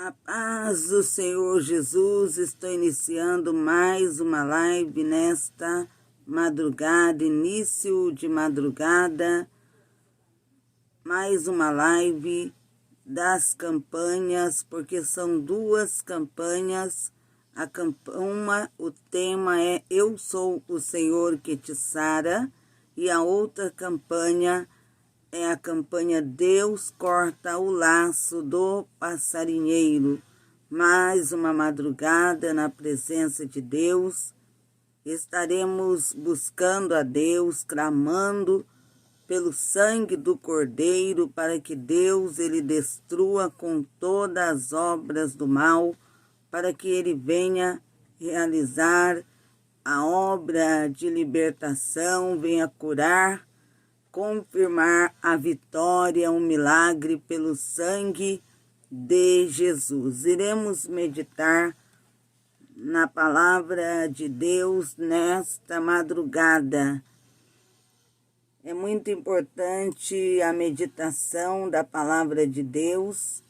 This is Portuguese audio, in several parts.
A paz do Senhor Jesus, estou iniciando mais uma live nesta madrugada, início de madrugada, mais uma live das campanhas, porque são duas campanhas. O tema é Eu Sou o Senhor que te sara, e a outra campanha é a campanha Deus corta o laço do passarinheiro. Mais uma madrugada na presença de Deus. Estaremos buscando a Deus, clamando pelo sangue do Cordeiro, para que Deus ele destrua com todas as obras do mal, para que ele venha realizar a obra de libertação, venha curar, confirmar a vitória, um milagre pelo sangue de Jesus. Iremos meditar na palavra de Deus nesta madrugada. É muito importante a meditação da palavra de Deus,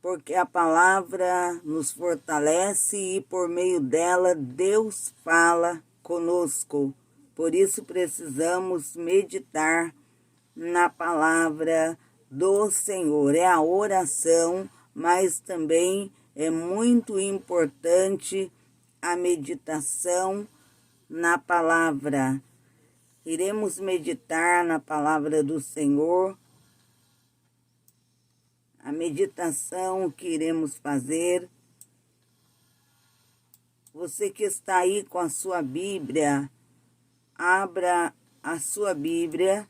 porque a palavra nos fortalece e por meio dela Deus fala conosco. Por isso precisamos meditar na palavra do Senhor. É a oração, mas também é muito importante a meditação na palavra. Iremos meditar na palavra do Senhor. A meditação que iremos fazer. Você que está aí com a sua Bíblia, abra a sua Bíblia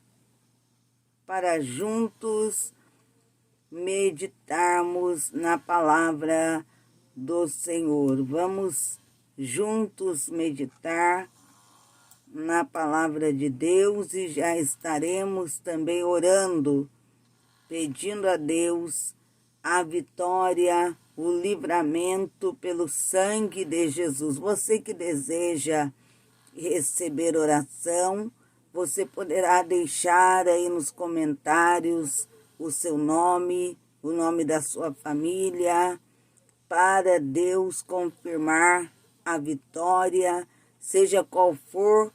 para juntos meditarmos na palavra do Senhor. Vamos juntos meditar na palavra de Deus e já estaremos também orando, pedindo a Deus a vitória, o livramento pelo sangue de Jesus. Você que deseja receber oração, você poderá deixar aí nos comentários o seu nome, o nome da sua família, para Deus confirmar a vitória, seja qual for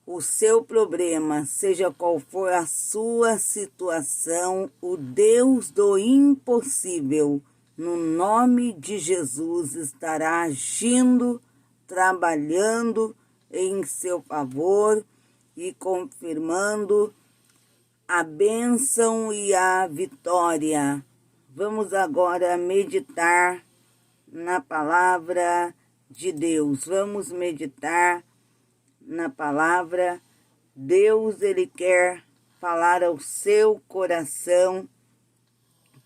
o seu problema, seja qual for a sua situação, o Deus do impossível, no nome de Jesus, estará agindo, trabalhando em seu favor e confirmando a bênção e a vitória. Vamos agora meditar na palavra de Deus. Vamos meditar na palavra. Deus, ele quer falar ao seu coração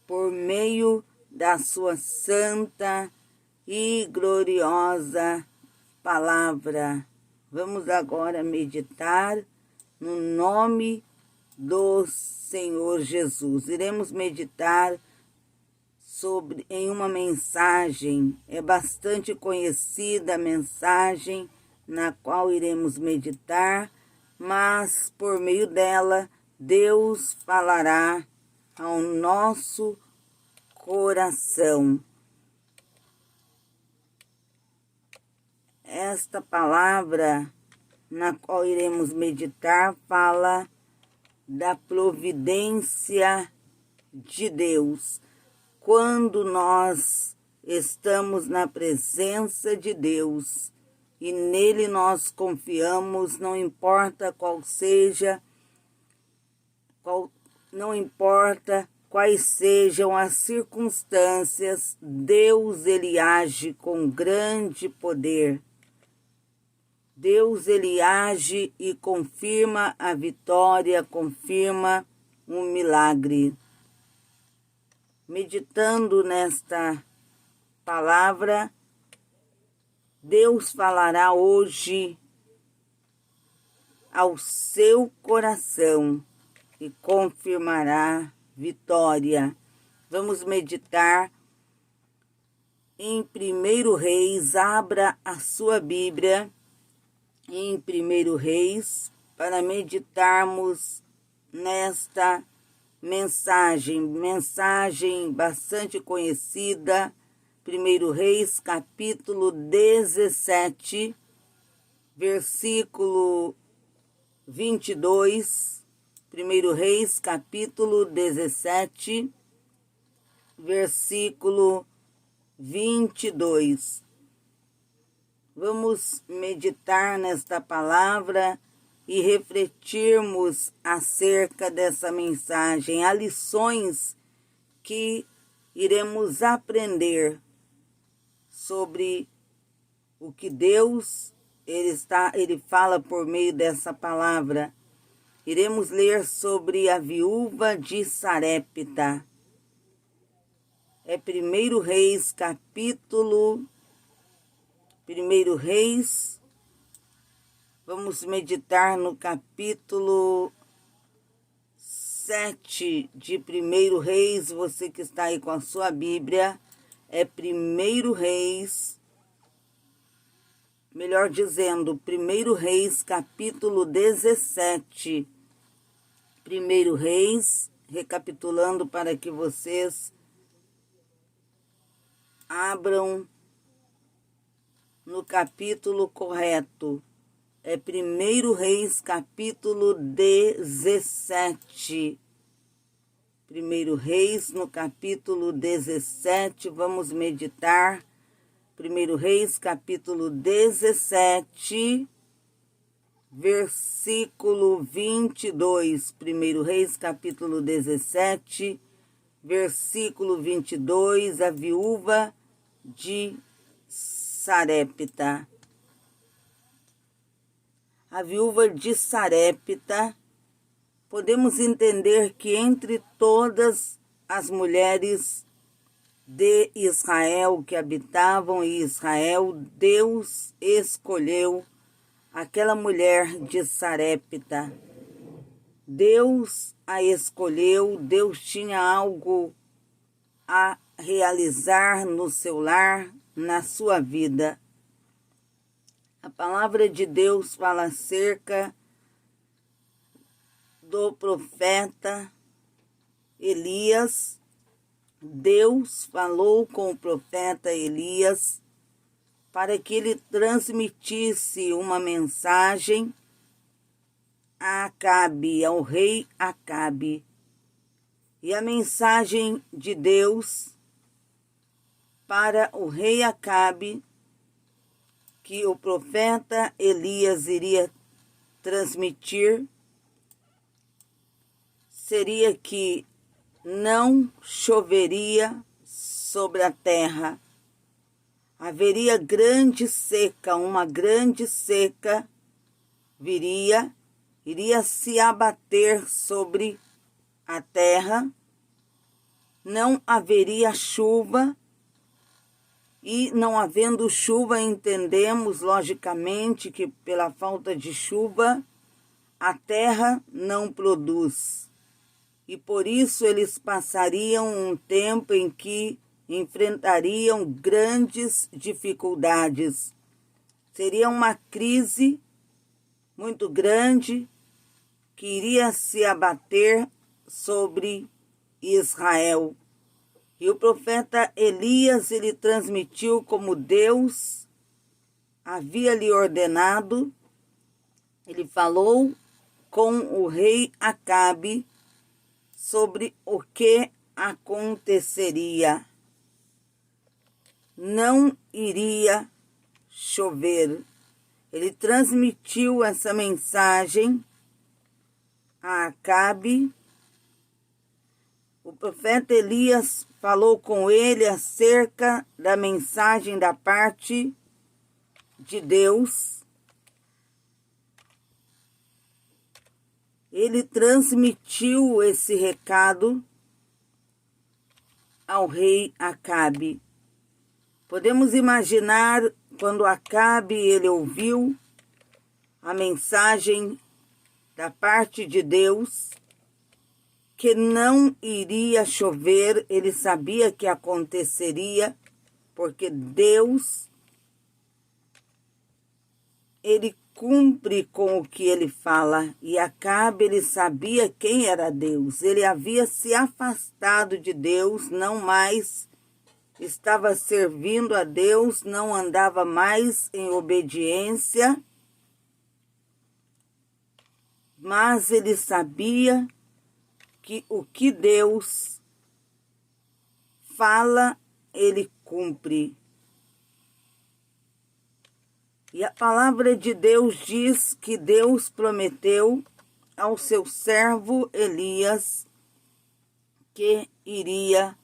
por meio da sua santa e gloriosa palavra. Vamos agora meditar no nome do Senhor Jesus. Iremos meditar em uma mensagem, é bastante conhecida a mensagem na qual iremos meditar, mas por meio dela Deus falará ao nosso coração. Esta palavra na qual iremos meditar fala da providência de Deus. Quando nós estamos na presença de Deus e nele nós confiamos, não importa não importa quais sejam as circunstâncias, Deus ele age com grande poder. Deus ele age e confirma a vitória, confirma um milagre. Meditando nesta palavra, Deus falará hoje ao seu coração e confirmará vitória. Vamos meditar em 1 Reis. Abra a sua Bíblia em 1 Reis para meditarmos nesta mensagem bastante conhecida, 1 Reis, capítulo 17, versículo 22, 1 Reis, capítulo 17, versículo 22. Vamos meditar nesta palavra e refletirmos acerca dessa mensagem. Há lições que iremos aprender sobre o que Deus ele fala por meio dessa palavra. Iremos ler sobre a viúva de Sarepta. É 1 Reis, capítulo 1 Reis. Vamos meditar no capítulo 7 de 1 Reis. Você que está aí com a sua Bíblia, é 1 Reis, melhor dizendo, 1 Reis, capítulo 17. 1 Reis, recapitulando para que vocês abram no capítulo correto. É 1 Reis, capítulo 17. 1 Reis, no capítulo 17, vamos meditar. 1 Reis, capítulo 17, versículo 22. 1 Reis, capítulo 17, versículo 22, a viúva de Sarepta. A viúva de Sarepta, podemos entender que entre todas as mulheres de Israel que habitavam em Israel, Deus escolheu aquela mulher de Sarepta. Deus a escolheu, Deus tinha algo a realizar no seu lar, na sua vida. A palavra de Deus fala acerca do profeta Elias. Deus falou com o profeta Elias para que ele transmitisse uma mensagem a Acabe, ao rei Acabe. E a mensagem de Deus para o rei Acabe, que o profeta Elias iria transmitir, seria que não choveria sobre a terra. Haveria grande seca, uma grande seca iria se abater sobre a terra, não haveria chuva. E não havendo chuva, entendemos logicamente que pela falta de chuva, a terra não produz. E por isso eles passariam um tempo em que enfrentariam grandes dificuldades. Seria uma crise muito grande que iria se abater sobre Israel. E o profeta Elias, ele transmitiu como Deus havia lhe ordenado. Ele falou com o rei Acabe sobre o que aconteceria. Não iria chover. Ele transmitiu essa mensagem a Acabe. O profeta Elias falou com ele acerca da mensagem da parte de Deus. Ele transmitiu esse recado ao rei Acabe. Podemos imaginar quando Acabe ele ouviu a mensagem da parte de Deus, que não iria chover. Ele sabia que aconteceria, porque Deus, ele cumpre com o que ele fala. E Acabe, ele sabia quem era Deus. Ele havia se afastado de Deus, não mais estava servindo a Deus, não andava mais em obediência, mas ele sabia que o que Deus fala, ele cumpre. E a palavra de Deus diz que Deus prometeu ao seu servo Elias que iria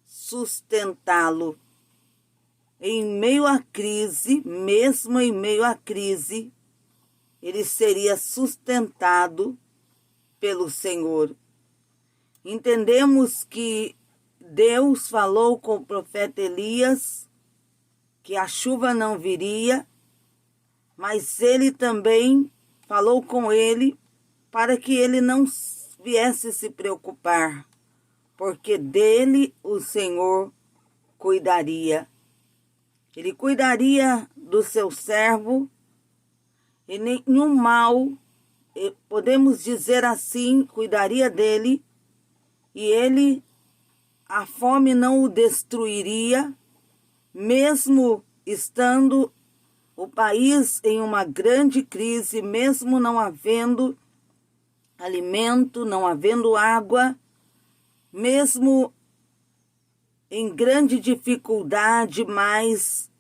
sustentá-lo. Em meio à crise, mesmo em meio à crise, ele seria sustentado pelo Senhor. Entendemos que Deus falou com o profeta Elias que a chuva não viria, mas ele também falou com ele para que ele não viesse se preocupar, porque dele o Senhor cuidaria. Ele cuidaria do seu servo e nenhum mal, podemos dizer assim, cuidaria dele, e ele, a fome não o destruiria, mesmo estando o país em uma grande crise, mesmo não havendo alimento, não havendo água, mesmo em grande dificuldade, mas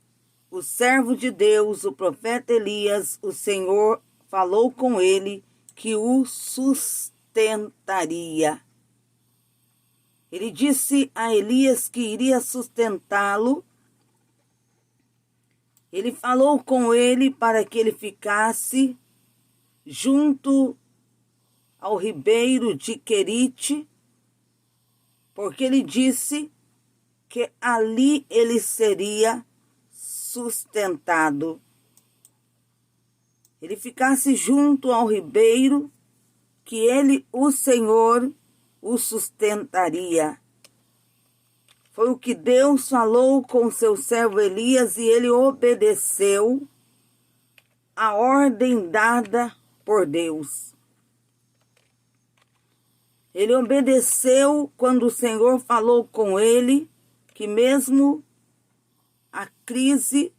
o servo de Deus, o profeta Elias, o Senhor falou com ele que o sustentaria. Ele disse a Elias que iria sustentá-lo. Ele falou com ele para que ele ficasse junto ao ribeiro de Querite, porque ele disse que ali ele seria sustentado. Ele ficasse junto ao ribeiro, que ele, o Senhor, o sustentaria. Foi o que Deus falou com seu servo Elias e ele obedeceu a ordem dada por Deus. Ele obedeceu quando o Senhor falou com ele que mesmo a crise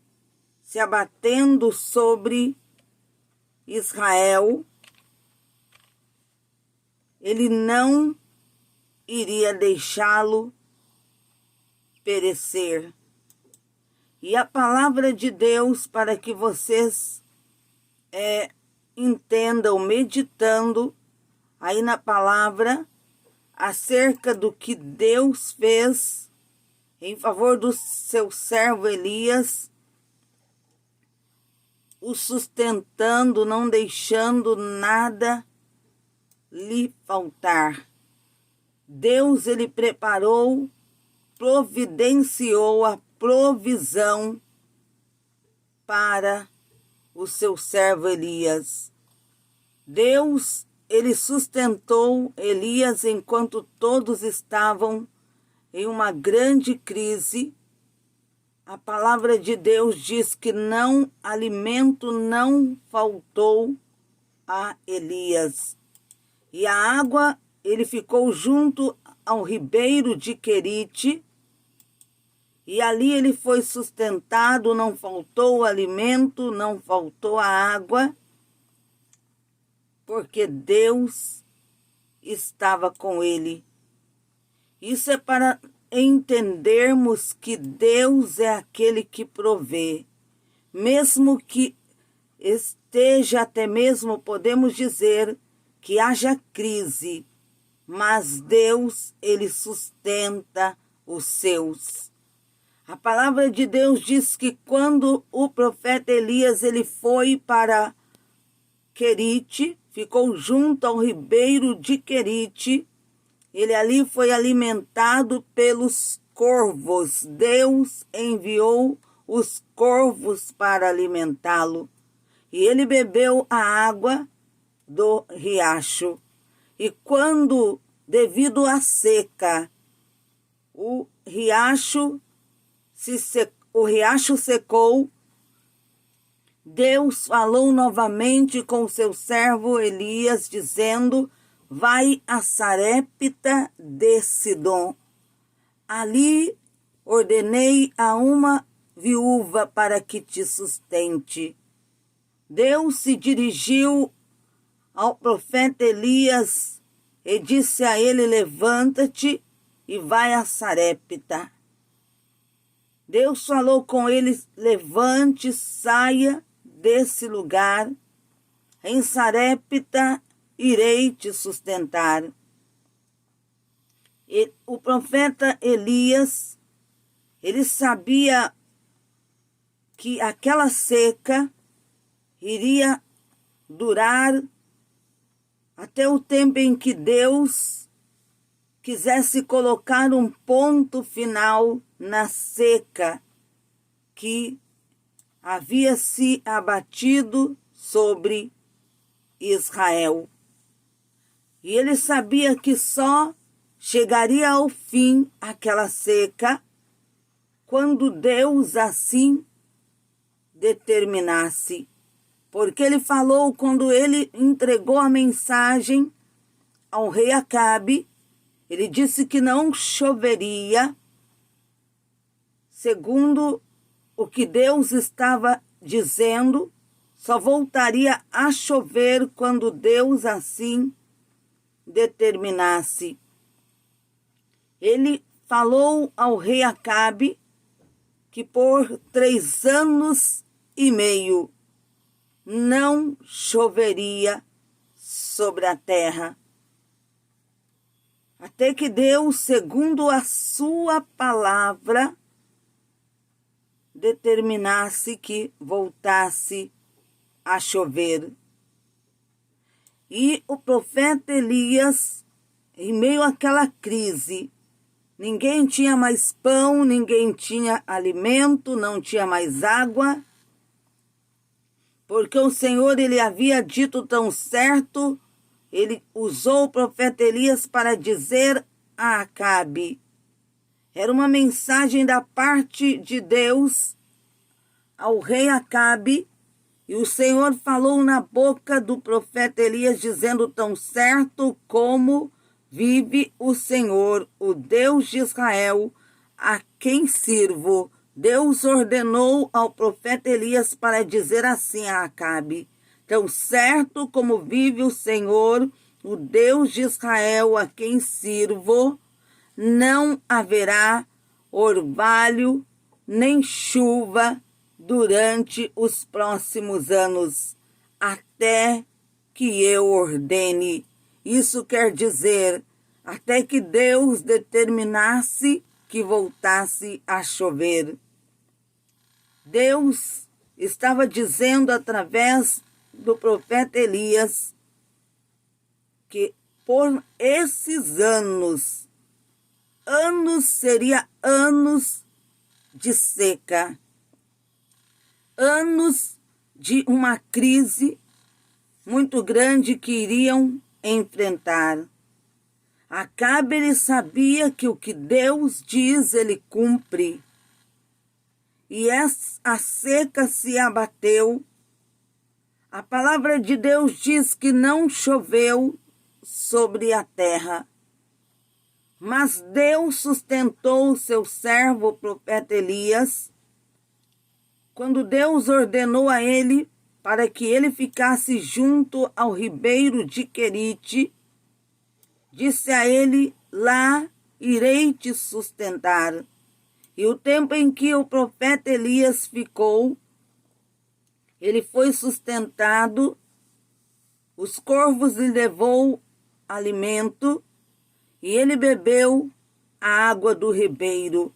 se abatendo sobre Israel, ele não iria deixá-lo perecer. E a palavra de Deus, para que vocês entendam, meditando aí na palavra, acerca do que Deus fez em favor do seu servo Elias, o sustentando, não deixando nada lhe faltar. Deus, ele preparou, providenciou a provisão para o seu servo Elias. Deus, ele sustentou Elias enquanto todos estavam em uma grande crise. A palavra de Deus diz que alimento não faltou a Elias. E a água, ele ficou junto ao ribeiro de Querite, e ali ele foi sustentado, não faltou o alimento, não faltou a água, porque Deus estava com ele. Isso é para entendermos que Deus é aquele que provê. Mesmo que esteja, até mesmo podemos dizer que haja crise, mas Deus, ele sustenta os seus. A palavra de Deus diz que quando o profeta Elias ele foi para Querite, ficou junto ao ribeiro de Querite, ele ali foi alimentado pelos corvos. Deus enviou os corvos para alimentá-lo. E ele bebeu a água do riacho. E quando, devido à seca, o riacho secou, Deus falou novamente com seu servo Elias, dizendo: vai a Sarepta de Sidom. Ali ordenei a uma viúva para que te sustente. Deus se dirigiu ao profeta Elias e disse a ele: levanta-te e vai a Sarepta. Deus falou com ele: levante, saia desse lugar, em Sarepta irei te sustentar. E o profeta Elias, ele sabia que aquela seca iria durar até o tempo em que Deus quisesse colocar um ponto final na seca que havia se abatido sobre Israel. E ele sabia que só chegaria ao fim aquela seca quando Deus assim determinasse. Porque ele falou quando ele entregou a mensagem ao rei Acabe, ele disse que não choveria, segundo o que Deus estava dizendo, só voltaria a chover quando Deus assim determinasse. Ele falou ao rei Acabe que por 3 anos e meio não choveria sobre a terra, até que Deus, segundo a sua palavra, determinasse que voltasse a chover. E o profeta Elias, em meio àquela crise, ninguém tinha mais pão, ninguém tinha alimento, não tinha mais água, porque o Senhor, ele havia dito tão certo, ele usou o profeta Elias para dizer a Acabe. Era uma mensagem da parte de Deus ao rei Acabe, e o Senhor falou na boca do profeta Elias, dizendo: tão certo como vive o Senhor, o Deus de Israel, a quem sirvo. Deus ordenou ao profeta Elias para dizer assim a Acabe: tão certo como vive o Senhor, o Deus de Israel, a quem sirvo, não haverá orvalho nem chuva durante os próximos anos, até que eu ordene. Isso quer dizer, até que Deus determinasse que voltasse a chover. Deus estava dizendo através do profeta Elias que por esses anos seria anos de seca, anos de uma crise muito grande que iriam enfrentar. Acabe, ele sabia que o que Deus diz, ele cumpre. E a seca se abateu. A palavra de Deus diz que não choveu sobre a terra. Mas Deus sustentou o seu servo, o profeta Elias, quando Deus ordenou a ele para que ele ficasse junto ao ribeiro de Querite, disse a ele: lá irei te sustentar. E o tempo em que o profeta Elias ficou, ele foi sustentado, os corvos lhe levou alimento, e ele bebeu a água do ribeiro.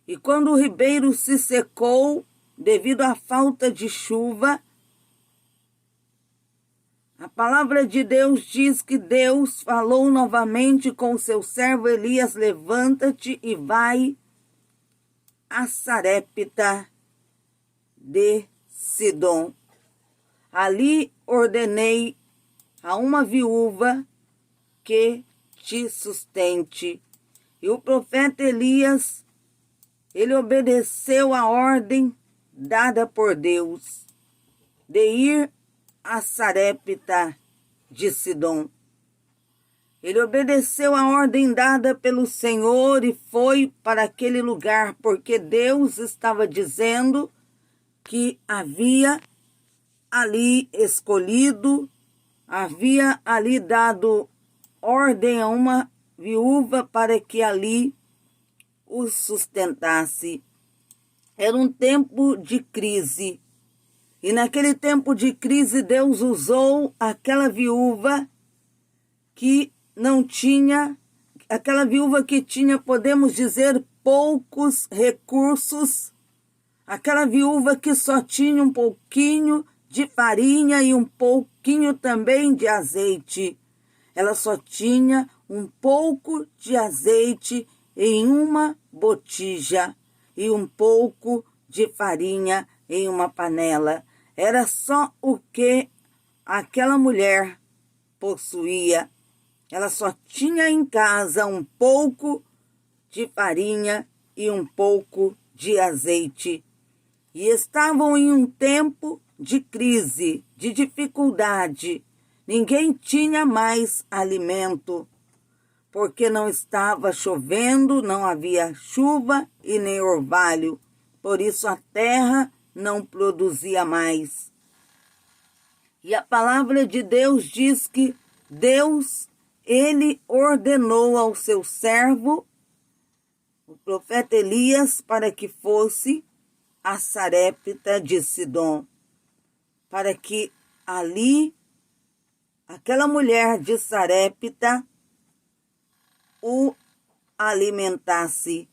E quando o ribeiro se secou, devido à falta de chuva, a palavra de Deus diz que Deus falou novamente com o seu servo Elias: levanta-te e vai a Sarepta de Sidom. Ali ordenei a uma viúva que te sustente. E o profeta Elias, ele obedeceu a ordem dada por Deus. de ir a Sarepta de Sidom. Ele obedeceu a ordem dada pelo Senhor e foi para aquele lugar, porque Deus estava dizendo que havia ali escolhido, havia ali dado ordem a uma viúva para que ali o sustentasse. Era um tempo de crise. E naquele tempo de crise, Deus usou aquela viúva que não tinha, aquela viúva que tinha, podemos dizer, poucos recursos, aquela viúva que só tinha um pouquinho de farinha e um pouquinho também de azeite. Ela só tinha um pouco de azeite em uma botija e um pouco de farinha em uma panela. Era só o que aquela mulher possuía. Ela só tinha em casa um pouco de farinha e um pouco de azeite. E estavam em um tempo de crise, de dificuldade. Ninguém tinha mais alimento, porque não estava chovendo, não havia chuva e nem orvalho. Por isso a terra não produzia mais. E a palavra de Deus diz que Deus, ele ordenou ao seu servo, o profeta Elias, para que fosse a Sarepta de Sidom, para que ali aquela mulher de Sarepta o alimentasse.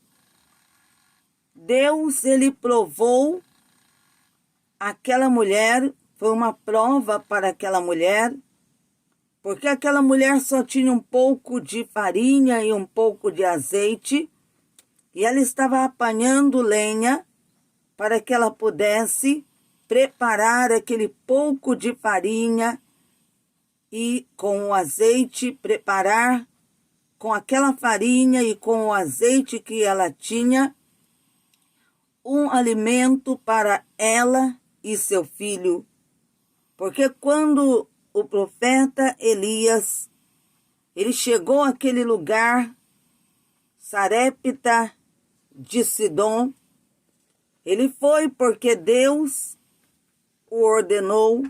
Deus, ele provou aquela mulher, foi uma prova para aquela mulher, porque aquela mulher só tinha um pouco de farinha e um pouco de azeite, e ela estava apanhando lenha para que ela pudesse preparar aquele pouco de farinha e com o azeite preparar com aquela farinha e com o azeite que ela tinha um alimento para ela e seu filho. Porque quando o profeta Elias, ele chegou àquele lugar, Sarepta de Sidom, ele foi porque Deus o ordenou,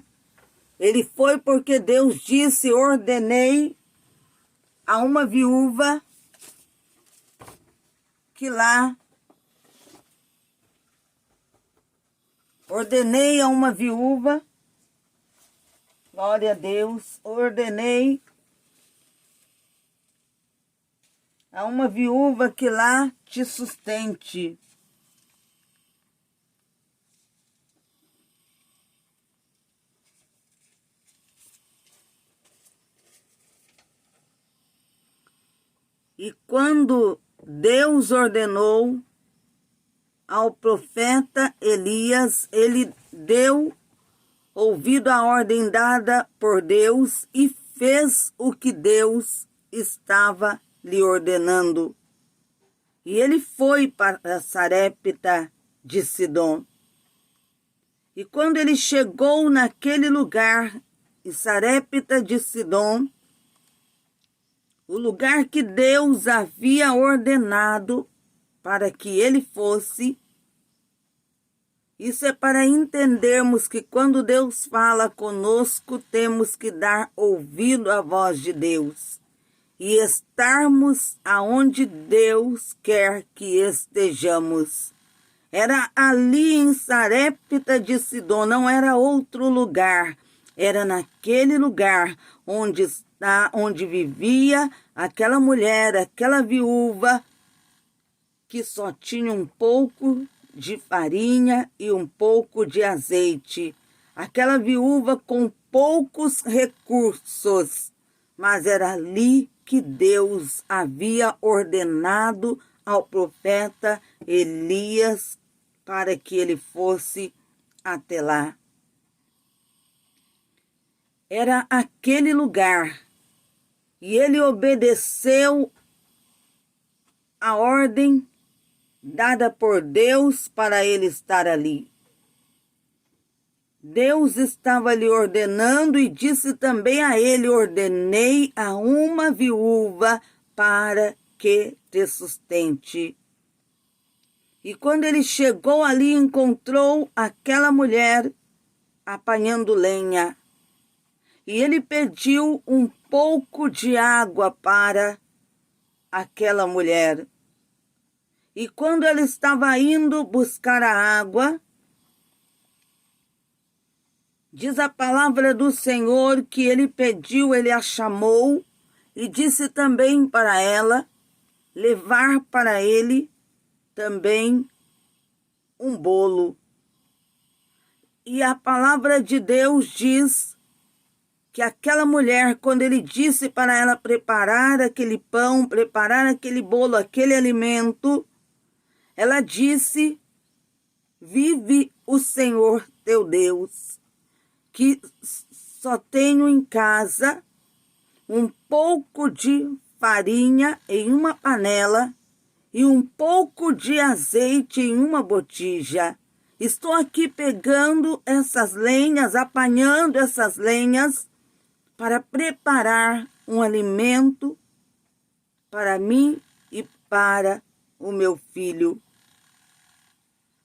ele foi porque Deus disse, ordenei a uma viúva que lá, ordenei a uma viúva, glória a Deus, ordenei a uma viúva que lá te sustente. E quando Deus ordenou ao profeta Elias, ele deu ouvido à ordem dada por Deus e fez o que Deus estava lhe ordenando. E ele foi para Sarepta de Sidom. E quando ele chegou naquele lugar, em Sarepta de Sidom, o lugar que Deus havia ordenado para que ele fosse, isso é para entendermos que quando Deus fala conosco, temos que dar ouvido à voz de Deus e estarmos aonde Deus quer que estejamos. Era ali em Sarepta de Sidom, não era outro lugar, era naquele lugar onde vivia aquela mulher, aquela viúva, que só tinha um pouco de farinha e um pouco de azeite. Aquela viúva com poucos recursos, mas era ali que Deus havia ordenado ao profeta Elias para que ele fosse até lá. Era aquele lugar. E ele obedeceu a ordem dada por Deus para ele estar ali. Deus estava lhe ordenando e disse também a ele: ordenei a uma viúva para que te sustente. E quando ele chegou ali, encontrou aquela mulher apanhando lenha. E ele pediu um pouco de água para aquela mulher. E quando ele estava indo buscar a água, diz a palavra do Senhor que ele pediu, ele a chamou e disse também para ela levar para ele também um bolo. E a palavra de Deus diz que aquela mulher, quando ele disse para ela preparar aquele pão, preparar aquele bolo, aquele alimento, ela disse: vive o Senhor teu Deus, que só tenho em casa um pouco de farinha em uma panela e um pouco de azeite em uma botija. Estou aqui pegando essas lenhas, apanhando essas lenhas para preparar um alimento para mim e para o meu filho.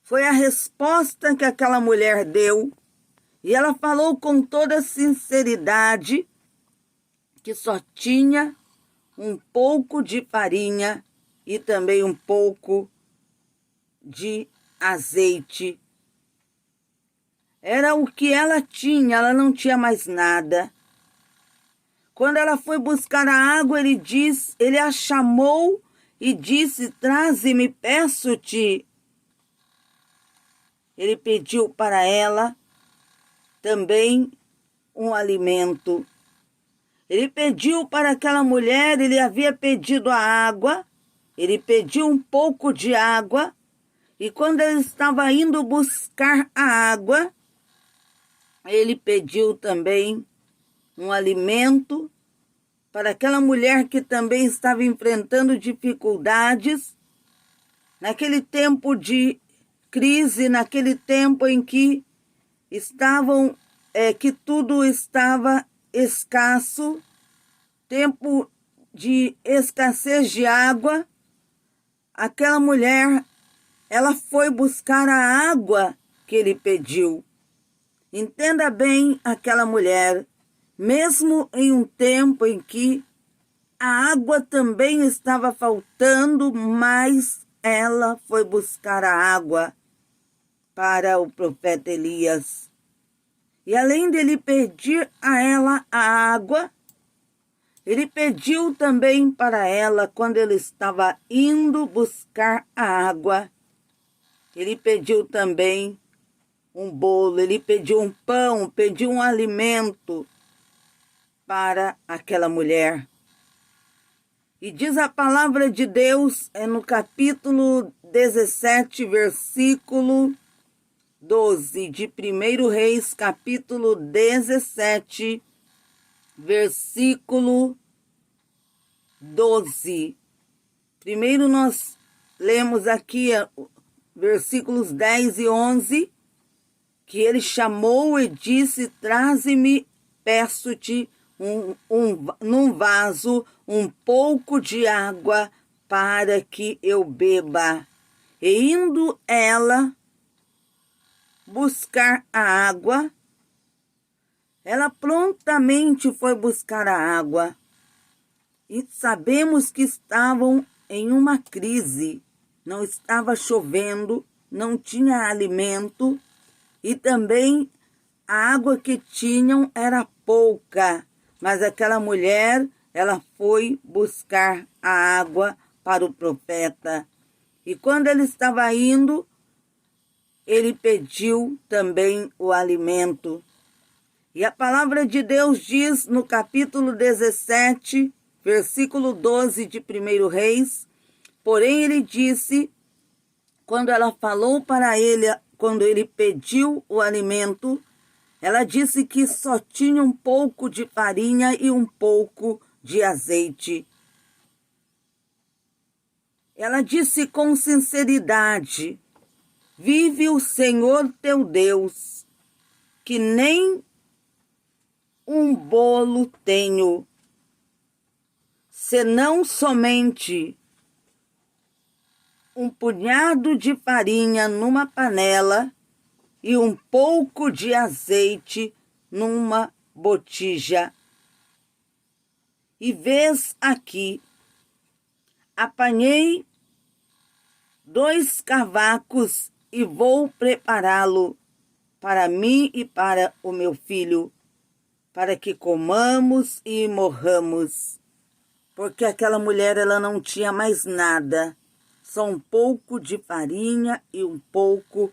Foi a resposta que aquela mulher deu, e ela falou com toda sinceridade que só tinha um pouco de farinha e também um pouco de azeite. Era o que ela tinha, ela não tinha mais nada. Quando ela foi buscar a água, ele a chamou e disse: traze-me, peço-te. Ele pediu para ela também um alimento. Ele pediu para aquela mulher, ele havia pedido a água, ele pediu um pouco de água, e quando ele estava indo buscar a água, ele pediu também um alimento para aquela mulher que também estava enfrentando dificuldades, naquele tempo de crise, naquele tempo em que que tudo estava escasso, tempo de escassez de água. Aquela mulher, ela foi buscar a água que ele pediu. Entenda bem aquela mulher, mesmo em um tempo em que a água também estava faltando, mas ela foi buscar a água para o profeta Elias. E além dele pedir a ela a água, ele pediu também para ela, quando ele estava indo buscar a água, ele pediu também um bolo, ele pediu um pão, pediu um alimento para aquela mulher. E diz a palavra de Deus, no capítulo 17, versículo 12, de 1 Reis, capítulo 17, versículo 12. Primeiro nós lemos aqui versículos 10 e 11, que ele chamou e disse: traze-me, peço-te, num vaso um pouco de água para que eu beba. E indo ela buscar a água, ela prontamente foi buscar a água. E sabemos que estavam em uma crise, não estava chovendo, não tinha alimento, e também a água que tinham era pouca, mas aquela mulher, ela foi buscar a água para o profeta. E quando ele estava indo, ele pediu também o alimento. E a palavra de Deus diz no capítulo 17, versículo 12 de 1 Reis, porém ele disse, quando ela falou para ele, quando ele pediu o alimento, ela disse que só tinha um pouco de farinha e um pouco de azeite. Ela disse com sinceridade: vive o Senhor teu Deus, que nem um bolo tenho, senão somente um punhado de farinha numa panela e um pouco de azeite numa botija. E vês aqui, apanhei 2 cavacos e vou prepará-lo para mim e para o meu filho, para que comamos e morramos. Porque aquela mulher, ela não tinha mais nada, só um pouco de farinha e um pouco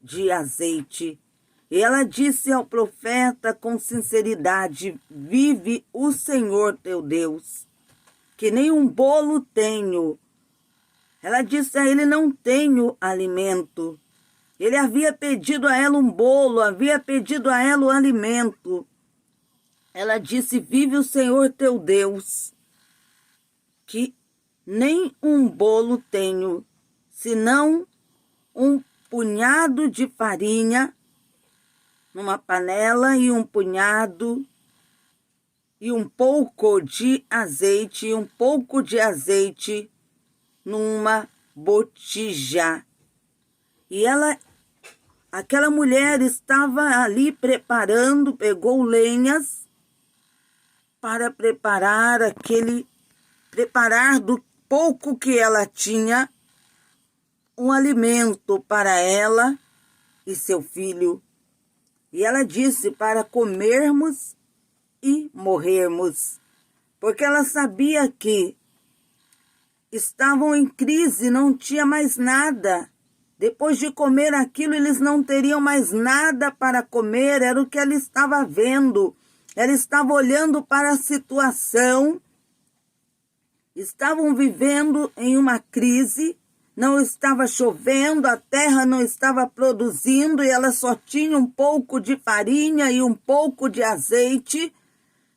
de azeite. E ela disse ao profeta com sinceridade: vive o Senhor teu Deus, que nem um bolo tenho. Ela disse a ele: não tenho alimento. Ele havia pedido a ela um bolo, havia pedido a ela o alimento. Ela disse: vive o Senhor teu Deus, que nem um bolo tenho, senão um punhado de farinha numa panela e um punhado e um pouco de azeite e um pouco de azeite numa botija. E aquela mulher estava ali preparando, pegou lenhas para preparar do pouco que ela tinha, um alimento para ela e seu filho. E ela disse para comermos e morrermos, porque ela sabia que estavam em crise, não tinha mais nada. Depois de comer aquilo, eles não teriam mais nada para comer, era o que ela estava vendo. Ela estava olhando para a situação, estavam vivendo em uma crise, não estava chovendo, a terra não estava produzindo e ela só tinha um pouco de farinha e um pouco de azeite,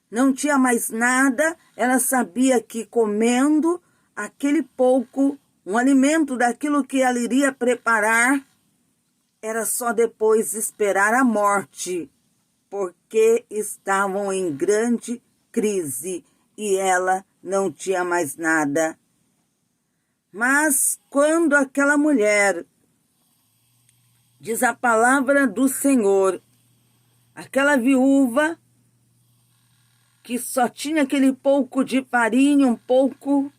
não tinha mais nada. Ela sabia que comendo aquele pouco, um alimento daquilo que ela iria preparar, era só depois esperar a morte, porque estavam em grande crise e ela não tinha mais nada. Mas quando aquela mulher, diz a palavra do Senhor, aquela viúva que só tinha aquele pouco de farinha, um pouco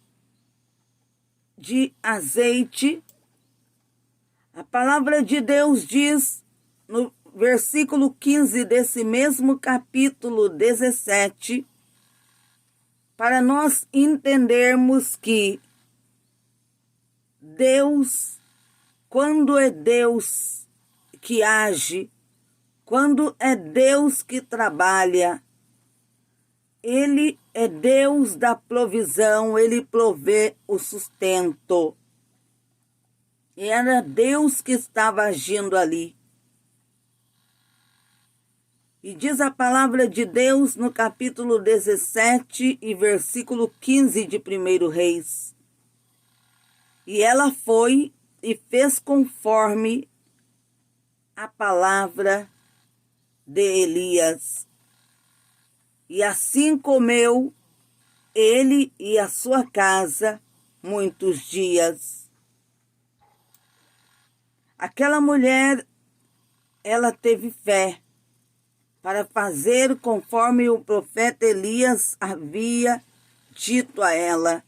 de azeite, a palavra de Deus diz no versículo 15 desse mesmo capítulo 17, para nós entendermos que Deus, quando é Deus que age, quando é Deus que trabalha, Ele é Deus da provisão, Ele provê o sustento. E era Deus que estava agindo ali. E diz a palavra de Deus no capítulo 17 e versículo 15 de 1 Reis. E ela foi e fez conforme a palavra de Elias. E assim comeu ele e a sua casa muitos dias. Aquela mulher, ela teve fé para fazer conforme o profeta Elias havia dito a ela.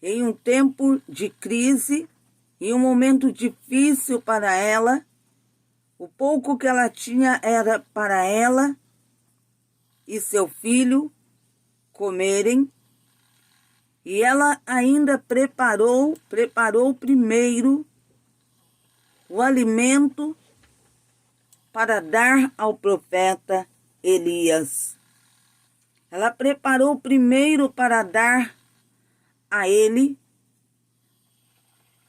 Em um tempo de crise, em um momento difícil para ela, o pouco que ela tinha era para ela e seu filho comerem. E ela ainda preparou primeiro o alimento para dar ao profeta Elias. Ela preparou primeiro para dar a ele,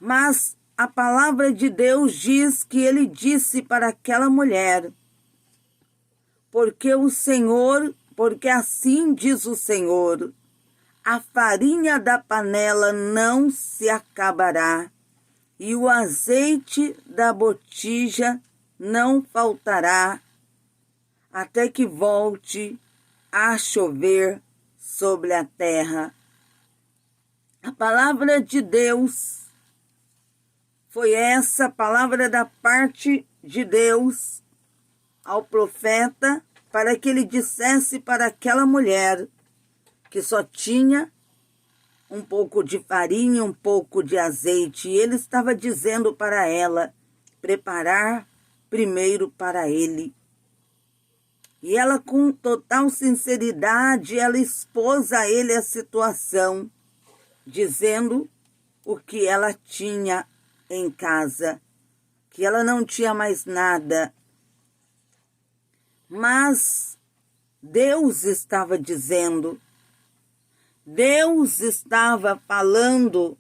mas a palavra de Deus diz que ele disse para aquela mulher: porque assim diz o Senhor, a farinha da panela não se acabará, e o azeite da botija não faltará, até que volte a chover sobre a terra. A palavra de Deus foi essa, palavra da parte de Deus ao profeta, para que ele dissesse para aquela mulher que só tinha um pouco de farinha, um pouco de azeite, e ele estava dizendo para ela preparar primeiro para ele. E ela, com total sinceridade, ela expôs a ele a situação, dizendo o que ela tinha em casa, que ela não tinha mais nada. Mas Deus estava dizendo, Deus estava falando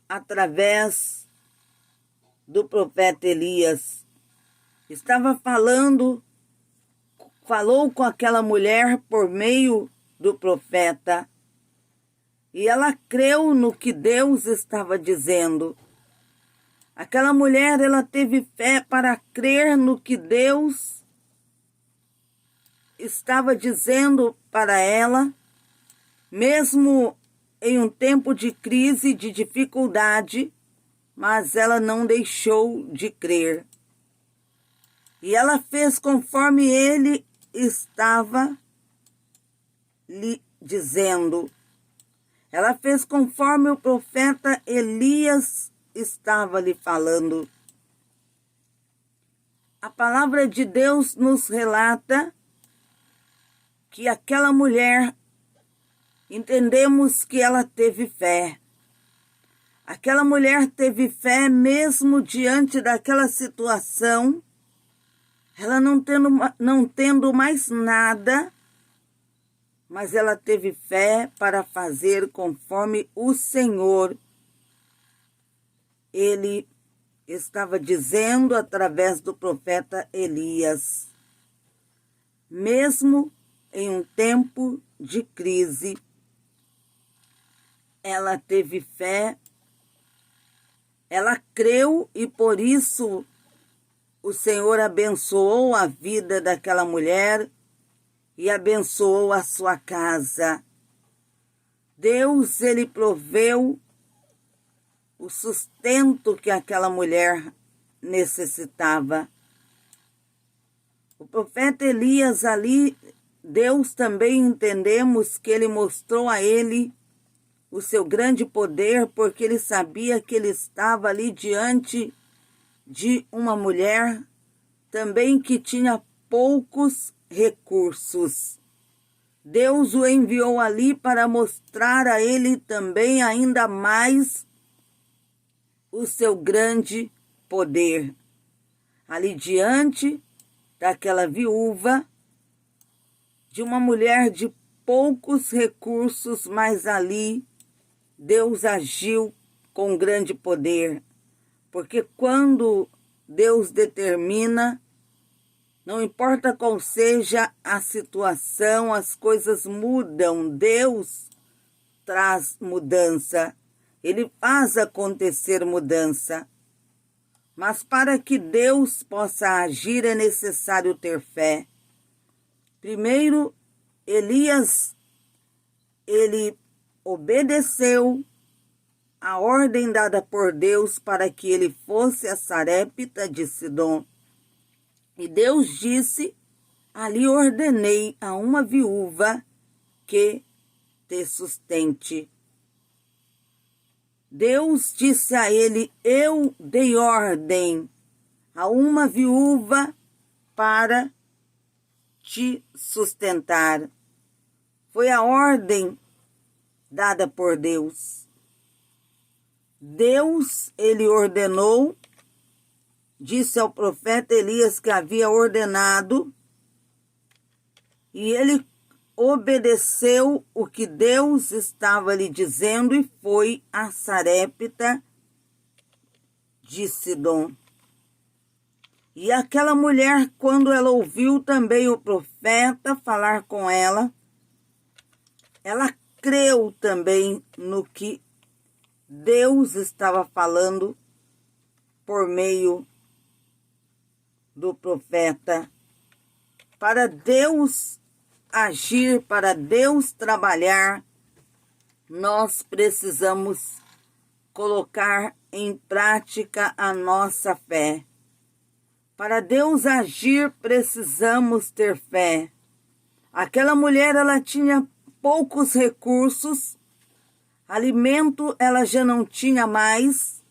através do profeta Elias. Estava falou com aquela mulher por meio do profeta. E ela creu no que Deus estava dizendo. Aquela mulher, ela teve fé para crer no que Deus estava dizendo para ela, mesmo em um tempo de crise, de dificuldade, mas ela não deixou de crer. E ela fez conforme ele estava lhe dizendo. Ela fez conforme o profeta Elias estava lhe falando. A palavra de Deus nos relata que aquela mulher, entendemos que ela teve fé. Aquela mulher teve fé mesmo diante daquela situação, ela não tendo mais nada, mas ela teve fé para fazer conforme o Senhor. Ele estava dizendo através do profeta Elias. Mesmo em um tempo de crise, ela teve fé, ela creu e por isso o Senhor abençoou a vida daquela mulher e abençoou a sua casa. Deus, ele proveu o sustento que aquela mulher necessitava. O profeta Elias ali, Deus também entendemos que ele mostrou a ele o seu grande poder, porque ele sabia que ele estava ali diante de uma mulher também que tinha poucos recursos. Deus o enviou ali para mostrar a ele também ainda mais o seu grande poder. Ali diante daquela viúva, de uma mulher de poucos recursos, mas ali Deus agiu com grande poder. Porque quando Deus determina, não importa qual seja a situação, as coisas mudam. Deus traz mudança. Ele faz acontecer mudança. Mas para que Deus possa agir é necessário ter fé. Primeiro, Elias, ele obedeceu a ordem dada por Deus para que ele fosse a Sarepta de Sidom. E Deus disse, ali ordenei a uma viúva que te sustente. Deus disse a ele, eu dei ordem a uma viúva para te sustentar. Foi a ordem dada por Deus. Deus, ele ordenou, disse ao profeta Elias que havia ordenado, e ele obedeceu o que Deus estava lhe dizendo e foi a Sarepta de Sidom. E aquela mulher, quando ela ouviu também o profeta falar com ela creu também no que Deus estava falando por meio do profeta Para Deus agir, para Deus trabalhar, nós precisamos colocar em prática a nossa fé. Para Deus agir, precisamos ter fé. Aquela mulher, ela tinha poucos recursos, alimento ela já não tinha mais,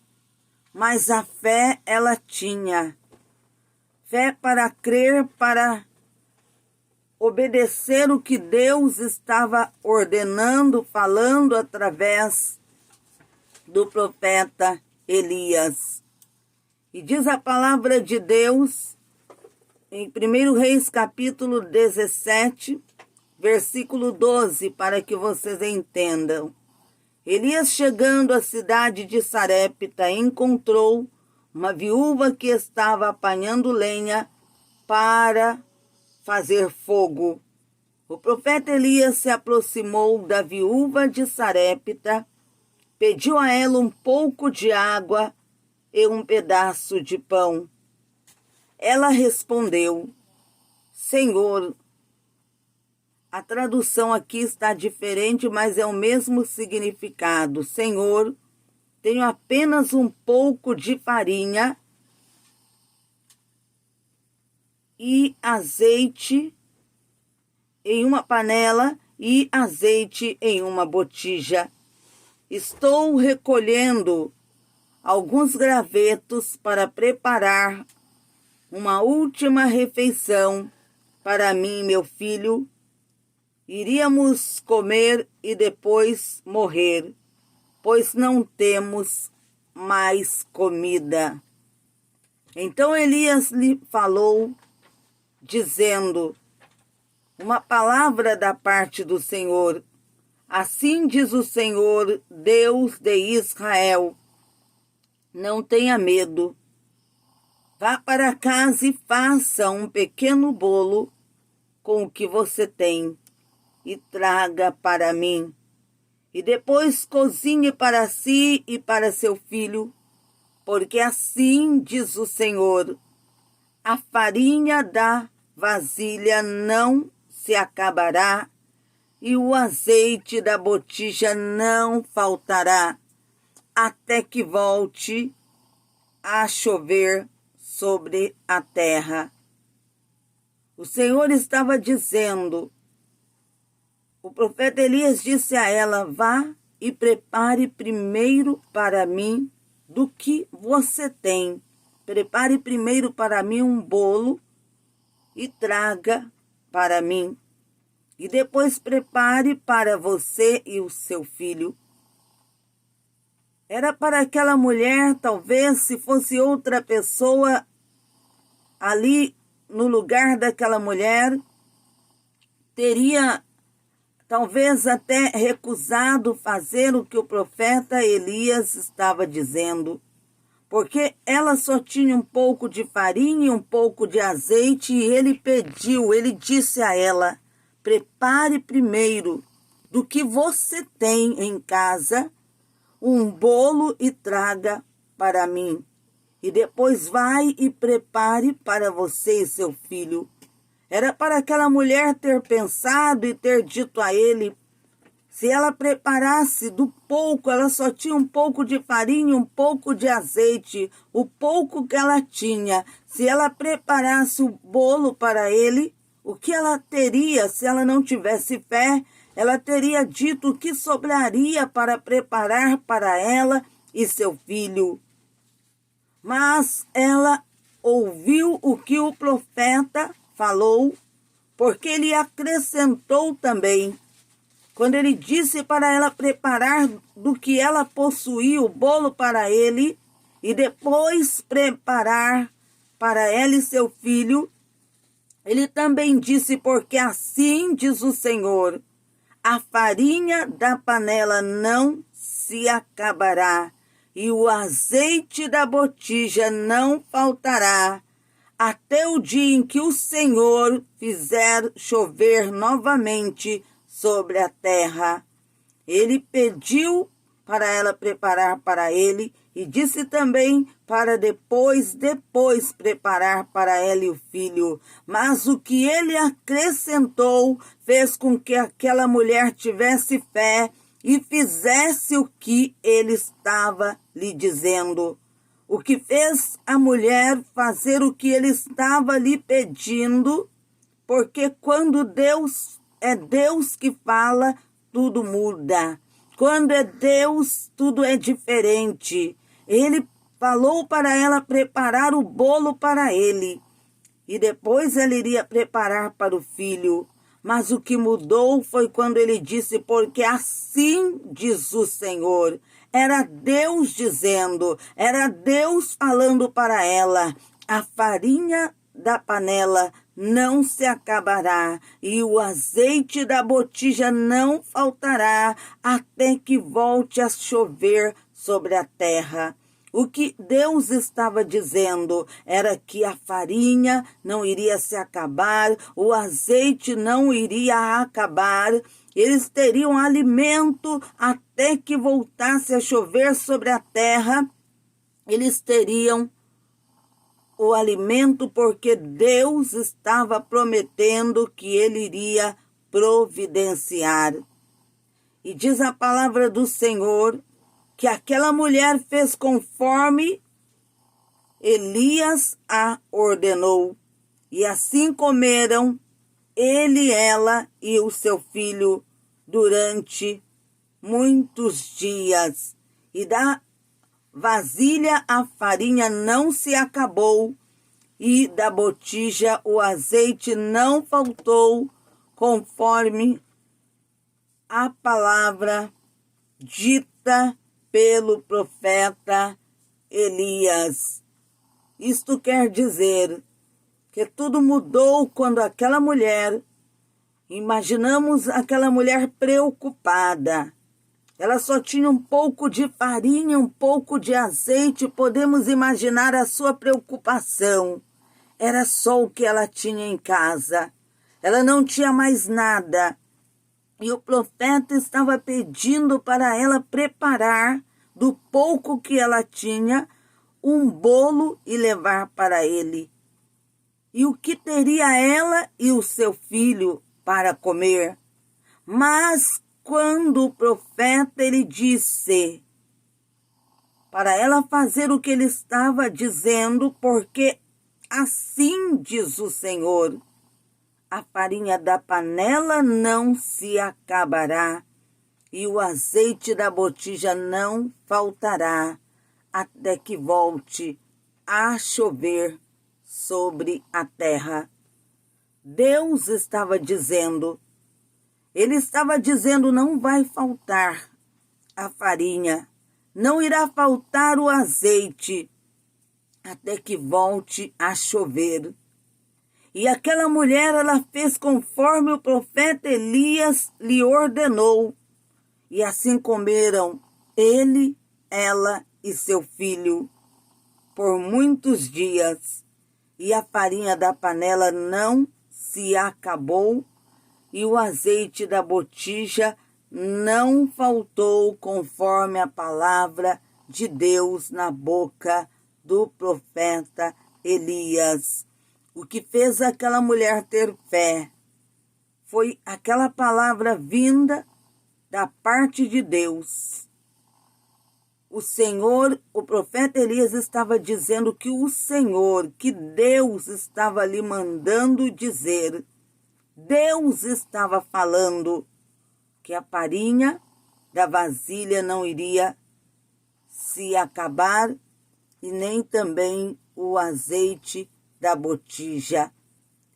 mas a fé ela tinha. Fé para crer, para obedecer o que Deus estava ordenando, falando através do profeta Elias. E diz a palavra de Deus em 1 Reis capítulo 17, versículo 12, para que vocês entendam. Elias, chegando à cidade de Sarepta, encontrou uma viúva que estava apanhando lenha para fazer fogo. O profeta Elias se aproximou da viúva de Sarepta, pediu a ela um pouco de água e um pedaço de pão. Ela respondeu: Senhor, a tradução aqui está diferente, mas é o mesmo significado. Senhor, tenho apenas um pouco de farinha e azeite em uma panela e azeite em uma botija. Estou recolhendo alguns gravetos para preparar uma última refeição para mim e meu filho. Iríamos comer e depois morrer, pois não temos mais comida. Então Elias lhe falou, dizendo uma palavra da parte do Senhor. Assim diz o Senhor, Deus de Israel: não tenha medo. Vá para casa e faça um pequeno bolo com o que você tem e traga para mim. E depois cozinhe para si e para seu filho, porque assim diz o Senhor: a farinha da vasilha não se acabará e o azeite da botija não faltará, até que volte a chover sobre a terra. O Senhor estava dizendo, o profeta Elias disse a ela: vá e prepare primeiro para mim do que você tem. Prepare primeiro para mim um bolo e traga para mim. E depois prepare para você e o seu filho. Era para aquela mulher, talvez, se fosse outra pessoa ali no lugar daquela mulher, teria talvez até recusado fazer o que o profeta Elias estava dizendo, porque ela só tinha um pouco de farinha e um pouco de azeite, e ele disse a ela: prepare primeiro do que você tem em casa um bolo e traga para mim. E depois vai e prepare para você e seu filho. Era para aquela mulher ter pensado e ter dito a ele, se ela preparasse do pouco, ela só tinha um pouco de farinha, um pouco de azeite, o pouco que ela tinha, se ela preparasse o bolo para ele, o que ela teria se ela não tivesse fé? Ela teria dito o que sobraria para preparar para ela e seu filho. Mas ela ouviu o que o profeta falou, porque ele acrescentou também. Quando ele disse para ela preparar do que ela possuía o bolo para ele, e depois preparar para ela e seu filho, ele também disse, porque assim diz o Senhor: a farinha da panela não se acabará, e o azeite da botija não faltará, até o dia em que o Senhor fizer chover novamente sobre a terra. Ele pediu para ela preparar para ele, e disse também para depois preparar para ela e o filho. Mas o que ele acrescentou fez com que aquela mulher tivesse fé e fizesse o que ele estava lhe dizendo. O que fez a mulher fazer o que ele estava lhe pedindo, porque quando Deus é Deus que fala, tudo muda. Quando é Deus, tudo é diferente. Ele falou para ela preparar o bolo para ele. E depois ela iria preparar para o filho. Mas o que mudou foi quando ele disse, porque assim diz o Senhor. Era Deus dizendo, era Deus falando para ela. A farinha da panela não se acabará, e o azeite da botija não faltará, até que volte a chover sobre a terra. O que Deus estava dizendo era que a farinha não iria se acabar, o azeite não iria acabar, eles teriam alimento até que voltasse a chover sobre a terra, eles teriam o alimento porque Deus estava prometendo que ele iria providenciar. E diz a palavra do Senhor que aquela mulher fez conforme Elias a ordenou. E assim comeram ele, ela e o seu filho durante muitos dias. E da vasilha a farinha não se acabou, e da botija o azeite não faltou, conforme a palavra dita pelo profeta Elias. Isto quer dizer que tudo mudou quando aquela mulher, imaginamos aquela mulher preocupada. Ela só tinha um pouco de farinha, um pouco de azeite, podemos imaginar a sua preocupação. Era só o que ela tinha em casa. Ela não tinha mais nada. E o profeta estava pedindo para ela preparar, do pouco que ela tinha, um bolo e levar para ele. E o que teria ela e o seu filho para comer? Mas quando o profeta ele disse para ela fazer o que ele estava dizendo, porque assim diz o Senhor, a farinha da panela não se acabará, e o azeite da botija não faltará, até que volte a chover sobre a terra. Deus estava dizendo, ele estava dizendo, não vai faltar a farinha, não irá faltar o azeite, até que volte a chover. E aquela mulher, ela fez conforme o profeta Elias lhe ordenou. E assim comeram ele, ela e seu filho por muitos dias. E a farinha da panela não se acabou, e o azeite da botija não faltou, conforme a palavra de Deus na boca do profeta Elias. O que fez aquela mulher ter fé foi aquela palavra vinda da parte de Deus. O Senhor, o profeta Elias estava dizendo que o Senhor, que Deus estava lhe mandando dizer. Deus estava falando que a farinha da vasilha não iria se acabar e nem também o azeite da botija.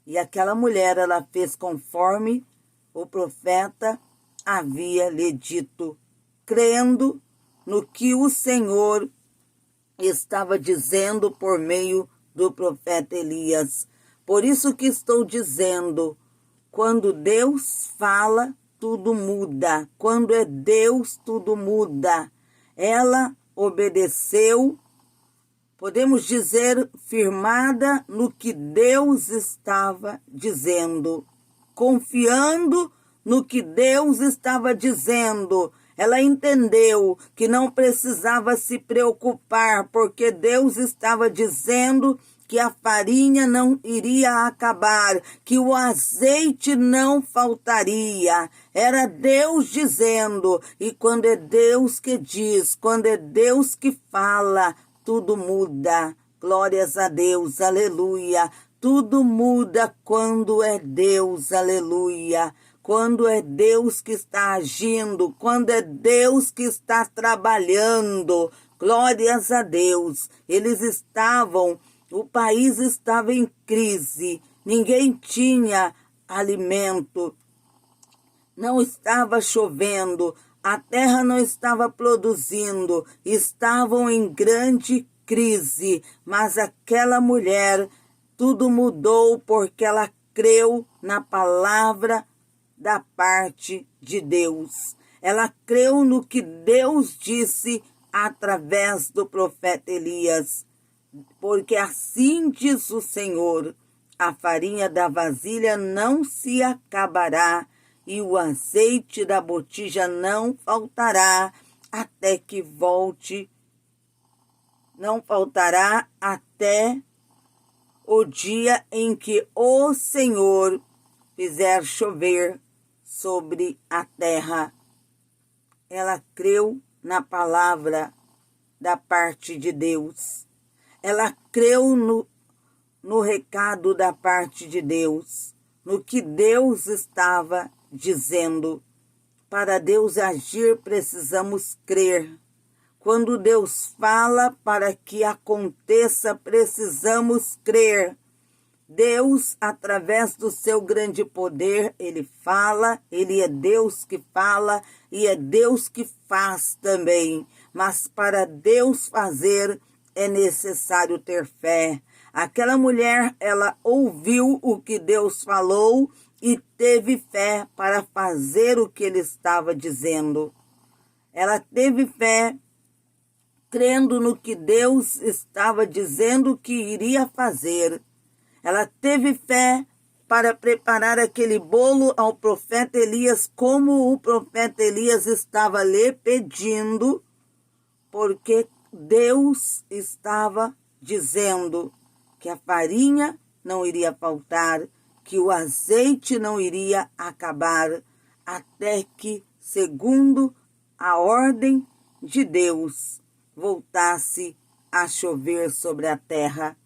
E aquela mulher, ela fez conforme o profeta havia lhe dito, crendo no que o Senhor estava dizendo por meio do profeta Elias. Por isso que estou dizendo, quando Deus fala, tudo muda. Quando é Deus, tudo muda. Ela obedeceu, podemos dizer, firmada no que Deus estava dizendo, confiando no que Deus estava dizendo. Ela entendeu que não precisava se preocupar, porque Deus estava dizendo que a farinha não iria acabar, que o azeite não faltaria. Era Deus dizendo, e quando é Deus que diz, quando é Deus que fala, tudo muda. Glórias a Deus, aleluia. Tudo muda quando é Deus, aleluia. Quando é Deus que está agindo, quando é Deus que está trabalhando. Glórias a Deus. O país estava em crise, ninguém tinha alimento, não estava chovendo, a terra não estava produzindo, estavam em grande crise, mas aquela mulher, tudo mudou porque ela creu na palavra da parte de Deus. Ela creu no que Deus disse através do profeta Elias. Porque assim diz o Senhor, a farinha da vasilha não se acabará e o azeite da botija não faltará até que volte, não faltará até o dia em que o Senhor fizer chover sobre a terra. Ela creu na palavra da parte de Deus. Ela creu no recado da parte de Deus, no que Deus estava dizendo. Para Deus agir, precisamos crer. Quando Deus fala para que aconteça, precisamos crer. Deus, através do seu grande poder, Ele fala, Ele é Deus que fala e é Deus que faz também. Mas para Deus fazer, é necessário ter fé. Aquela mulher, ela ouviu o que Deus falou e teve fé para fazer o que Ele estava dizendo. Ela teve fé crendo no que Deus estava dizendo que iria fazer. Ela teve fé para preparar aquele bolo ao profeta Elias, como o profeta Elias estava lhe pedindo, porque Deus estava dizendo que a farinha não iria faltar, que o azeite não iria acabar, até que, segundo a ordem de Deus, voltasse a chover sobre a terra.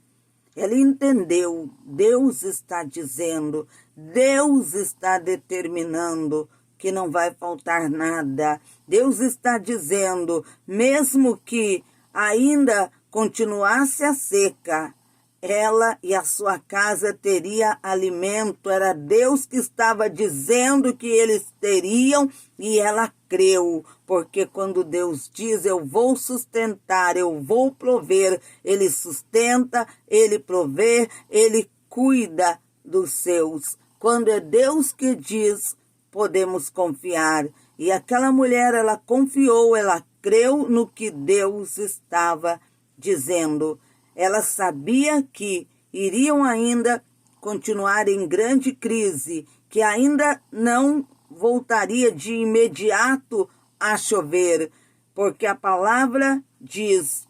Ela entendeu, Deus está dizendo, Deus está determinando que não vai faltar nada. Deus está dizendo, mesmo que ainda continuasse a seca, ela e a sua casa teria alimento. Era Deus que estava dizendo que eles teriam e ela creu. Porque quando Deus diz, eu vou sustentar, eu vou prover, Ele sustenta, Ele provê, Ele cuida dos seus. Quando é Deus que diz, podemos confiar. E aquela mulher, ela confiou, ela creu no que Deus estava dizendo. Ela sabia que iriam ainda continuar em grande crise, que ainda não voltaria de imediato a chover, porque a palavra diz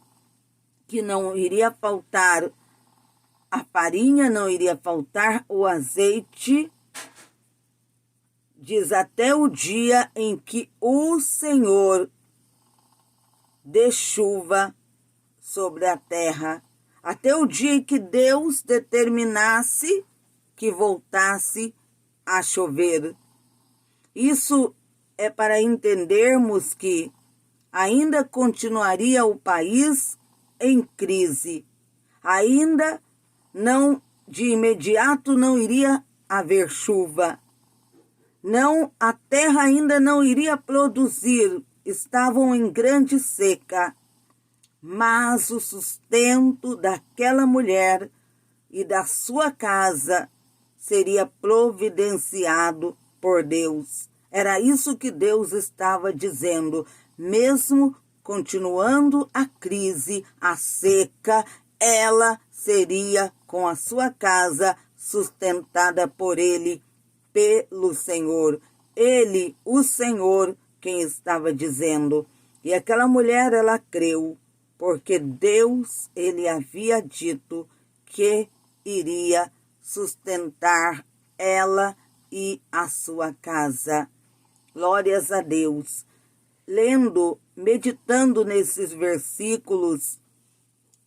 que não iria faltar a farinha, não iria faltar o azeite, diz até o dia em que o Senhor dê chuva sobre a terra, até o dia em que Deus determinasse que voltasse a chover. Isso é para entendermos que ainda continuaria o país em crise, ainda não, de imediato não iria haver chuva, não, a terra ainda não iria produzir, estavam em grande seca. Mas o sustento daquela mulher e da sua casa seria providenciado por Deus. Era isso que Deus estava dizendo. Mesmo continuando a crise, a seca, ela seria com a sua casa sustentada por Ele, pelo Senhor. Ele, o Senhor, quem estava dizendo. E aquela mulher, ela creu, porque Deus, ele havia dito que iria sustentar ela e a sua casa. Glórias a Deus. Lendo, meditando nesses versículos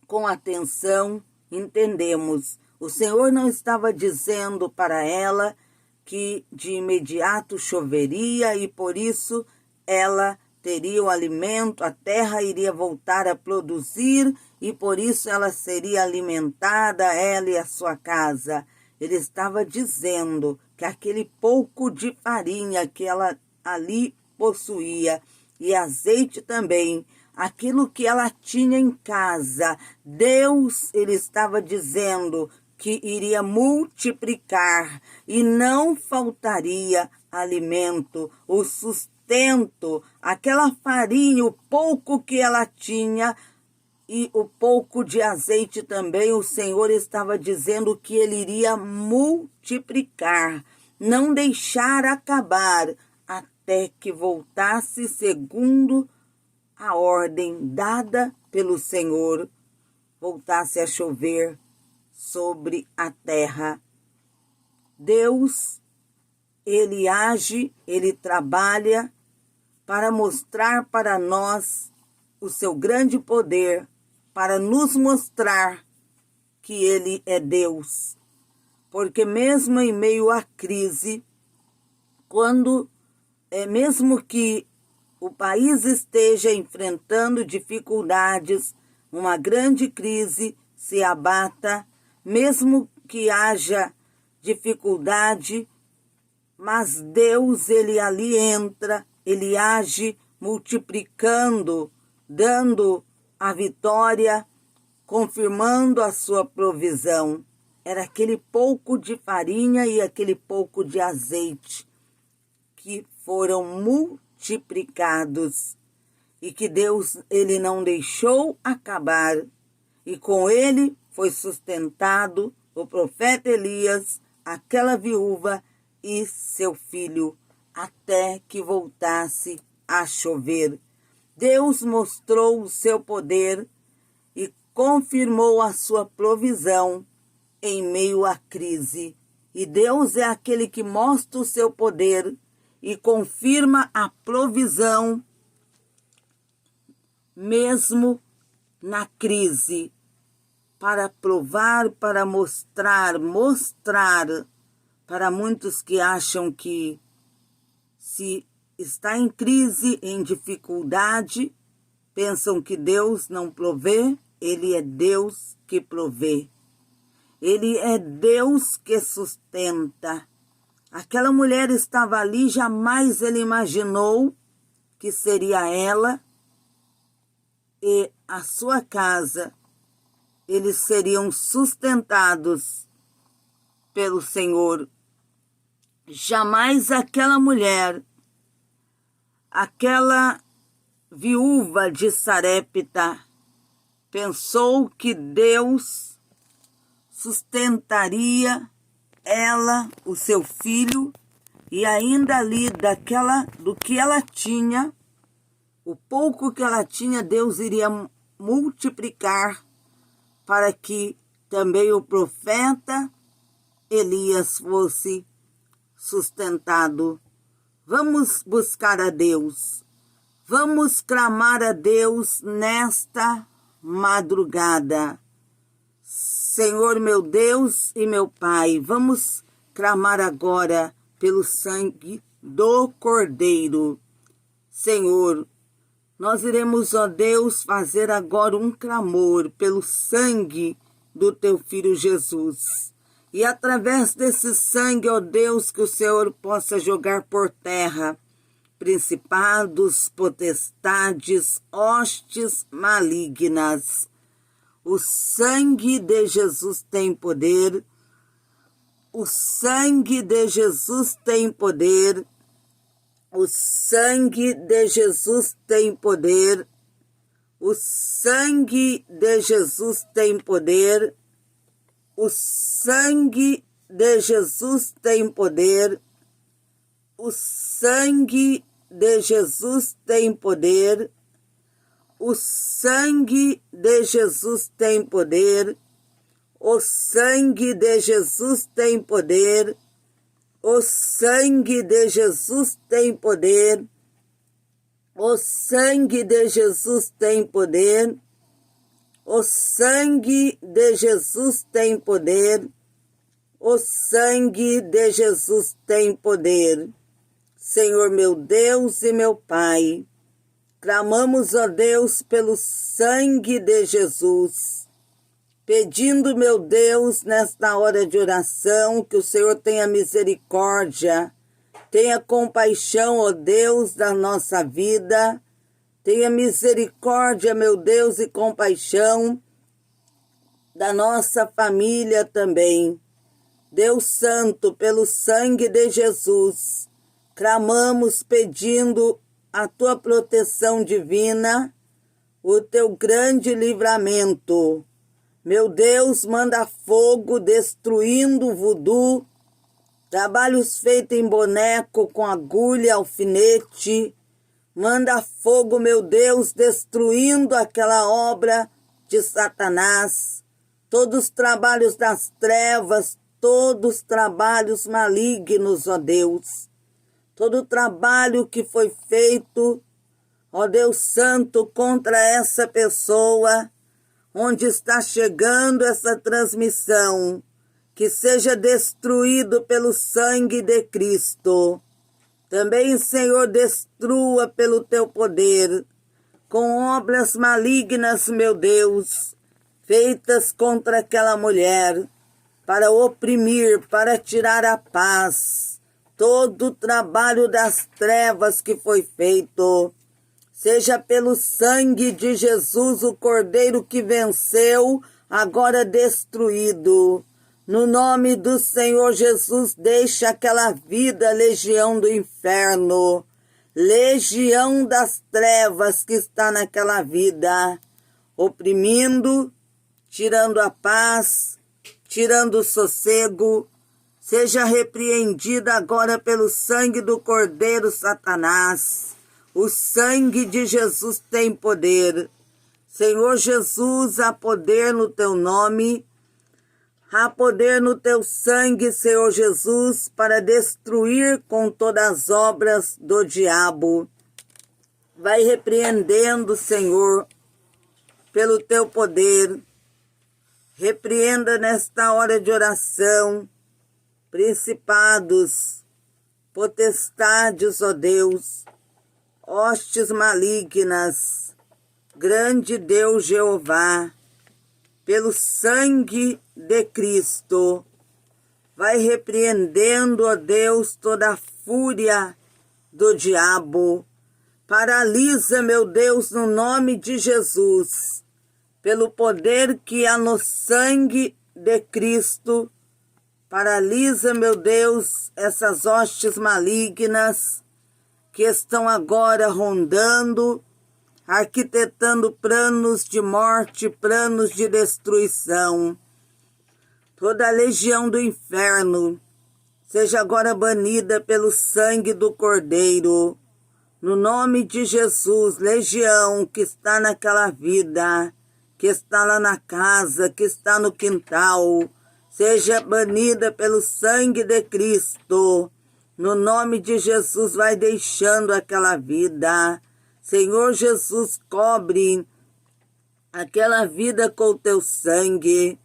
com atenção, entendemos. O Senhor não estava dizendo para ela que de imediato choveria e por isso ela teria o alimento, a terra iria voltar a produzir e por isso ela seria alimentada, ela e a sua casa. Ele estava dizendo que aquele pouco de farinha que ela ali possuía e azeite também, aquilo que ela tinha em casa, Deus, ele estava dizendo que iria multiplicar e não faltaria alimento, o sustento, aquela farinha, o pouco que ela tinha e o pouco de azeite também, o Senhor estava dizendo que ele iria multiplicar, não deixar acabar até que voltasse segundo a ordem dada pelo Senhor, voltasse a chover sobre a terra. Deus, ele age, ele trabalha para mostrar para nós o seu grande poder, para nos mostrar que ele é Deus. Porque mesmo em meio à crise, mesmo que o país esteja enfrentando dificuldades, uma grande crise se abata, mesmo que haja dificuldade, mas Deus, ele ali entra, ele age multiplicando, dando a vitória, confirmando a sua provisão. Era aquele pouco de farinha e aquele pouco de azeite que foram multiplicados e que Deus, ele não deixou acabar. E com ele foi sustentado o profeta Elias, aquela viúva e seu filho, até que voltasse a chover. Deus mostrou o seu poder e confirmou a sua provisão em meio à crise. E Deus é aquele que mostra o seu poder e confirma a provisão mesmo na crise, para provar, para mostrar para muitos que acham que se está em crise, em dificuldade, pensam que Deus não provê. Ele é Deus que provê. Ele é Deus que sustenta. Aquela mulher estava ali, jamais ele imaginou que seria ela e a sua casa, eles seriam sustentados pelo Senhor. Jamais aquela mulher, aquela viúva de Sarepta, pensou que Deus sustentaria ela, o seu filho, e ainda ali do que ela tinha, o pouco que ela tinha, Deus iria multiplicar para que também o profeta Elias fosse sustentado. Vamos buscar a Deus. Vamos clamar a Deus nesta madrugada. Senhor meu Deus e meu Pai, vamos clamar agora pelo sangue do Cordeiro. Senhor, nós iremos, ó Deus, fazer agora um clamor pelo sangue do Teu Filho Jesus. E através desse sangue, ó Deus, que o Senhor possa jogar por terra principados, potestades, hostes malignas. O sangue de Jesus tem poder. O sangue de Jesus tem poder. O sangue de Jesus tem poder. O sangue de Jesus tem poder. O sangue de Jesus tem poder. O sangue de Jesus tem poder. O sangue de Jesus tem poder. O sangue de Jesus tem poder. O sangue de Jesus tem poder. O sangue de Jesus tem poder. O sangue de Jesus tem poder. O sangue de Jesus tem poder. Senhor meu Deus e meu Pai, clamamos, ó Deus, pelo sangue de Jesus, pedindo, meu Deus, nesta hora de oração, que o Senhor tenha misericórdia, tenha compaixão, ó Deus, da nossa vida, tenha misericórdia, meu Deus, e compaixão da nossa família também. Deus Santo, pelo sangue de Jesus, clamamos pedindo a tua proteção divina, o teu grande livramento. Meu Deus, manda fogo destruindo o voodoo, trabalhos feitos em boneco com agulha, alfinete. Manda fogo, meu Deus, destruindo aquela obra de Satanás. Todos os trabalhos das trevas, todos os trabalhos malignos, ó Deus. Todo o trabalho que foi feito, ó Deus Santo, contra essa pessoa, onde está chegando essa transmissão, que seja destruído pelo sangue de Cristo. Também, Senhor, destrua pelo teu poder, com obras malignas, meu Deus, feitas contra aquela mulher, para oprimir, para tirar a paz, todo o trabalho das trevas que foi feito, seja pelo sangue de Jesus, o Cordeiro que venceu, agora destruído. No nome do Senhor Jesus, deixa aquela vida, legião do inferno, legião das trevas que está naquela vida, oprimindo, tirando a paz, tirando o sossego. Seja repreendida agora pelo sangue do Cordeiro, Satanás. O sangue de Jesus tem poder. Senhor Jesus, há poder no teu nome, há poder no teu sangue, Senhor Jesus, para destruir com todas as obras do diabo. Vai repreendendo, Senhor, pelo teu poder. Repreenda nesta hora de oração principados, potestades, ó Deus, hostes malignas, grande Deus Jeová, pelo sangue de Cristo, vai repreendendo, ó Deus, toda a fúria do diabo. Paralisa, meu Deus, no nome de Jesus, pelo poder que há no sangue de Cristo. Paralisa, meu Deus, essas hostes malignas que estão agora rondando, arquitetando planos de morte, planos de destruição. Toda a legião do inferno seja agora banida pelo sangue do Cordeiro. No nome de Jesus, legião que está naquela vida, que está lá na casa, que está no quintal, seja banida pelo sangue de Cristo. No nome de Jesus, vai deixando aquela vida. Senhor Jesus, cobre aquela vida com o teu sangue.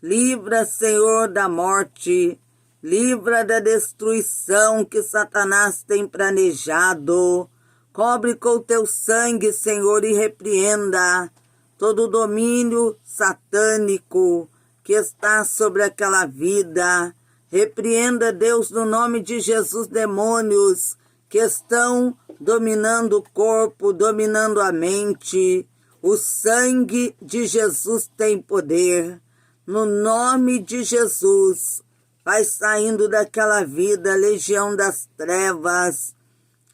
Livra, Senhor, da morte. Livra da destruição que Satanás tem planejado. Cobre com o teu sangue, Senhor, e repreenda todo o domínio satânico que está sobre aquela vida. Repreenda, Deus, no nome de Jesus, demônios que estão dominando o corpo, dominando a mente. O sangue de Jesus tem poder. No nome de Jesus, vai saindo daquela vida, legião das trevas,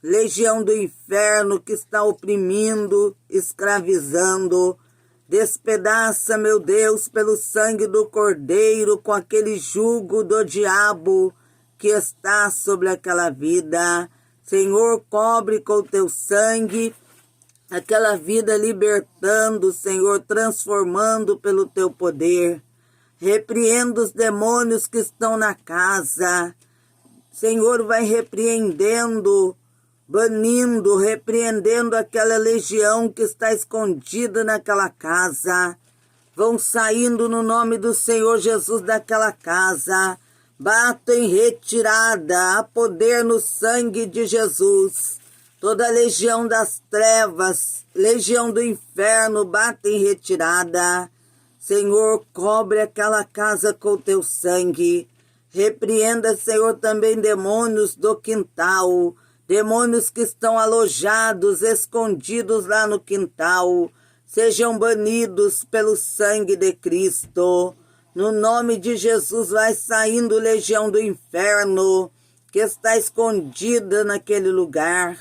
legião do inferno que está oprimindo, escravizando. Despedaça, meu Deus, pelo sangue do Cordeiro, com aquele jugo do diabo que está sobre aquela vida. Senhor, cobre com o teu sangue aquela vida, libertando, Senhor, transformando pelo teu poder. Repreenda os demônios que estão na casa. Senhor, vai repreendendo, banindo, repreendendo aquela legião que está escondida naquela casa. Vão saindo no nome do Senhor Jesus daquela casa. Bato em retirada, há poder no sangue de Jesus. Toda legião das trevas, legião do inferno, bate em retirada. Senhor, cobre aquela casa com o teu sangue. Repreenda, Senhor, também demônios do quintal, demônios que estão alojados, escondidos lá no quintal. Sejam banidos pelo sangue de Cristo. No nome de Jesus vai saindo legião do inferno que está escondida naquele lugar.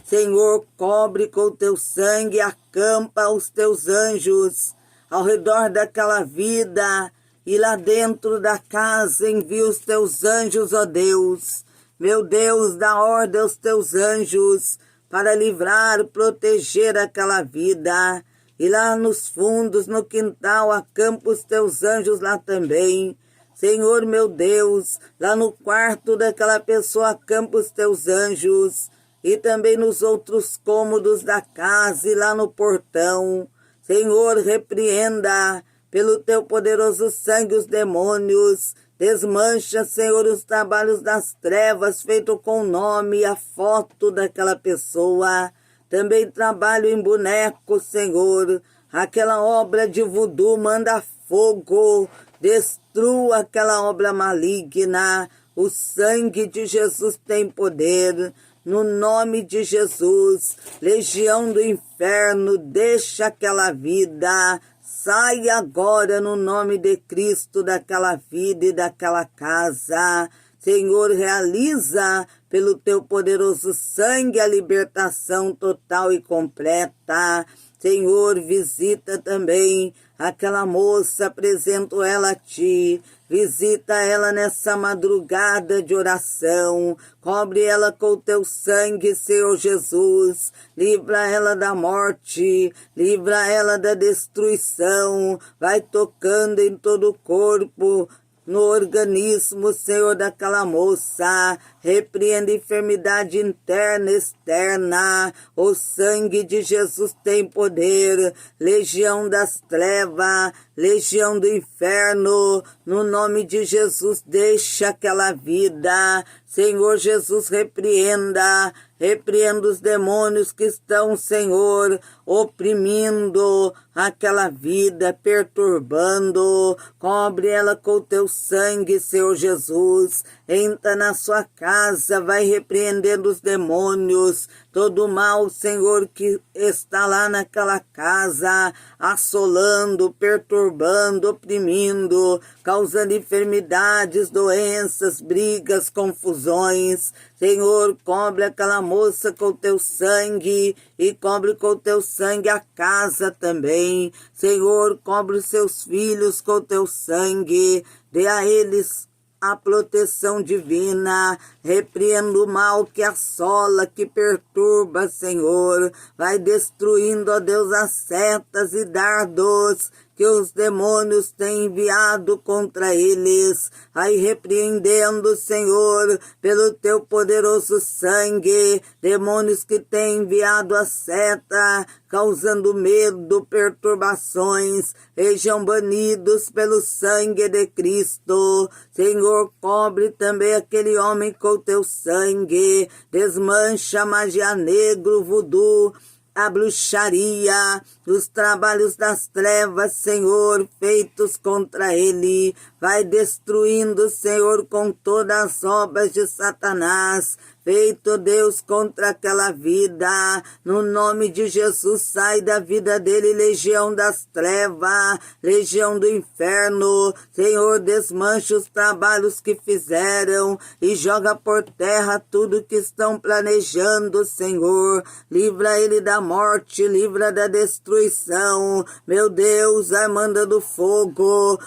Senhor, cobre com o teu sangue, acampa os teus anjos ao redor daquela vida e lá dentro da casa envia os teus anjos, ó Deus. Meu Deus, dá ordem aos teus anjos para livrar, proteger aquela vida. E lá nos fundos, no quintal, acampa os teus anjos lá também. Senhor, meu Deus, lá no quarto daquela pessoa, acampa os teus anjos. E também nos outros cômodos da casa e lá no portão. Senhor, repreenda pelo teu poderoso sangue os demônios. Desmancha, Senhor, os trabalhos das trevas, feito com o nome e a foto daquela pessoa. Também trabalho em boneco, Senhor. Aquela obra de voodoo, manda fogo. Destrua aquela obra maligna. O sangue de Jesus tem poder. No nome de Jesus, legião do inferno, deixa aquela vida. Sai agora no nome de Cristo daquela vida e daquela casa. Senhor, realiza pelo teu poderoso sangue a libertação total e completa. Senhor, visita também aquela moça, apresento ela a ti. Visita ela nessa madrugada de oração. Cobre ela com o teu sangue, Senhor Jesus. Livra ela da morte. Livra ela da destruição. Vai tocando em todo o corpo, no organismo, Senhor, daquela moça. Repreenda enfermidade interna e externa. O sangue de Jesus tem poder. Legião das trevas, legião do inferno, no nome de Jesus, deixa aquela vida. Senhor Jesus, repreenda os demônios que estão, Senhor, oprimindo aquela vida, perturbando. Cobre ela com o teu sangue, Senhor Jesus. Entra na sua casa, vai repreendendo os demônios, todo mal, Senhor, que está lá naquela casa, assolando, perturbando, oprimindo, causando enfermidades, doenças, brigas, confusões. Senhor, cobre aquela moça com o teu sangue e cobre com o teu sangue a casa também. Senhor, cobre os seus filhos com o teu sangue, dê a eles a proteção divina. Repreendo o mal que assola, que perturba, Senhor. Vai destruindo, ó Deus, as setas e dardos que os demônios têm enviado contra eles. Aí repreendendo, Senhor, pelo teu poderoso sangue, demônios que têm enviado a seta, causando medo, perturbações, sejam banidos pelo sangue de Cristo. Senhor, cobre também aquele homem com o teu sangue, desmancha a magia negra, o voodoo, a bruxaria, os trabalhos das trevas, Senhor, feitos contra ele. Vai destruindo, Senhor, com todas as obras de Satanás, feito, Deus, contra aquela vida. No nome de Jesus, sai da vida dele, legião das trevas, legião do inferno. Senhor, desmancha os trabalhos que fizeram e joga por terra tudo que estão planejando, Senhor. Livra ele da morte, livra da destruição. Meu Deus, ai, manda do fogo,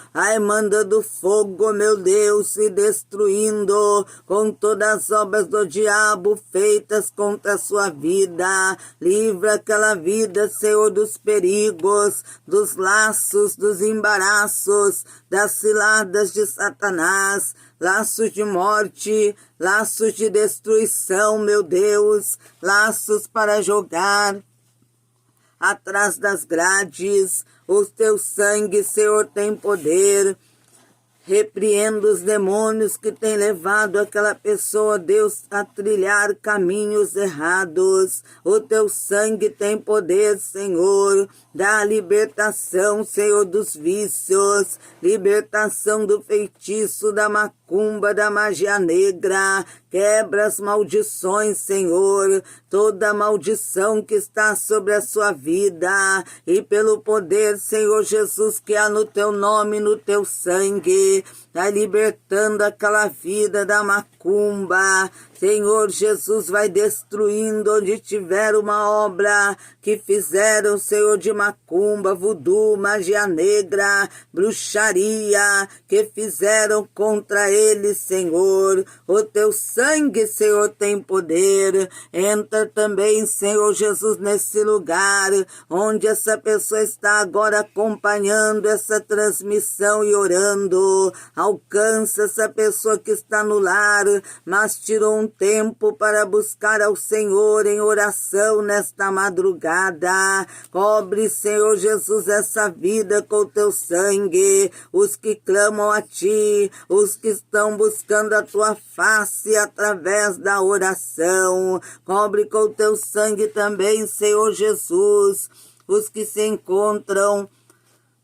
meu Deus, se destruindo com todas as obras do diabo diabo feitas contra a sua vida. Livra aquela vida, Senhor, dos perigos, dos laços, dos embaraços, das ciladas de Satanás, laços de morte, laços de destruição, meu Deus, laços para jogar atrás das grades. O teu sangue, Senhor, tem poder. Repreendo os demônios que têm levado aquela pessoa, Deus, a trilhar caminhos errados. O teu sangue tem poder, Senhor. Dá libertação, Senhor, dos vícios. Libertação do feitiço, da macumba, da magia negra. Quebra as maldições, Senhor. Toda maldição que está sobre a sua vida. E pelo poder, Senhor Jesus, que há no teu nome, no teu sangue, vai libertando aquela vida da macumba. Senhor Jesus, vai destruindo onde tiver uma obra que fizeram, Senhor, de macumba, voodoo, magia negra, bruxaria, que fizeram contra ele, Senhor. O teu sangue, Senhor, tem poder. Entra também, Senhor Jesus, nesse lugar onde essa pessoa está agora acompanhando essa transmissão e orando. Alcança essa pessoa que está no lar, mas tirou um tempo para buscar ao Senhor em oração nesta madrugada. Cobre, Senhor Jesus, essa vida com o teu sangue. Os que clamam a ti, os que estão buscando a tua face através da oração. Cobre com o teu sangue também, Senhor Jesus, os que se encontram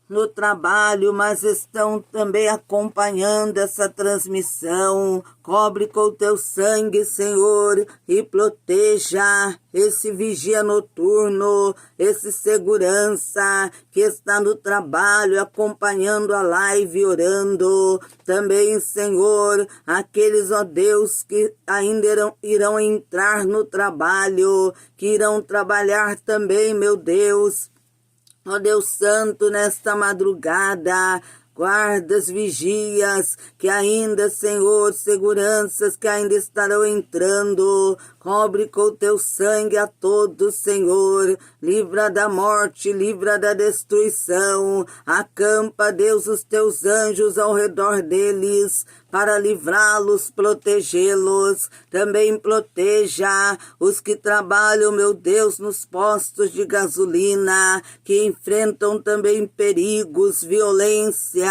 no trabalho, mas estão também acompanhando essa transmissão. Cobre com o teu sangue, Senhor, e proteja esse vigia noturno, esse segurança que está no trabalho, acompanhando a live, orando. Também, Senhor, aqueles, ó Deus, que ainda irão entrar no trabalho, que irão trabalhar também, meu Deus. Ó Deus Santo, nesta madrugada, guardas, vigias, que ainda, Senhor, seguranças que ainda estarão entrando. Cobre com o teu sangue a todos, Senhor. Livra da morte, livra da destruição. Acampa, Deus, os teus anjos ao redor deles, para livrá-los, protegê-los. Também proteja os que trabalham, meu Deus, nos postos de gasolina, que enfrentam também perigos, violência.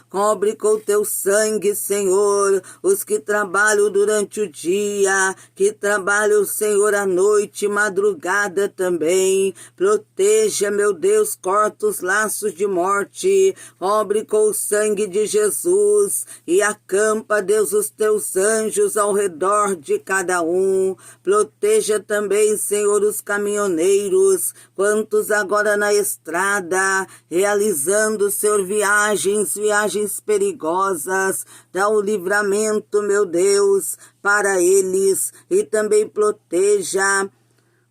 Cobre com o teu sangue, Senhor, os que trabalham durante o dia, que trabalham, Senhor, à noite, madrugada também. Proteja, meu Deus, corta os laços de morte. Cobre com o sangue de Jesus e acampa, Deus, os teus anjos ao redor de cada um. Proteja também, Senhor, os caminhoneiros, quantos agora na estrada, realizando, Senhor, viagens perigosas. Dá o livramento, meu Deus, para eles, e também proteja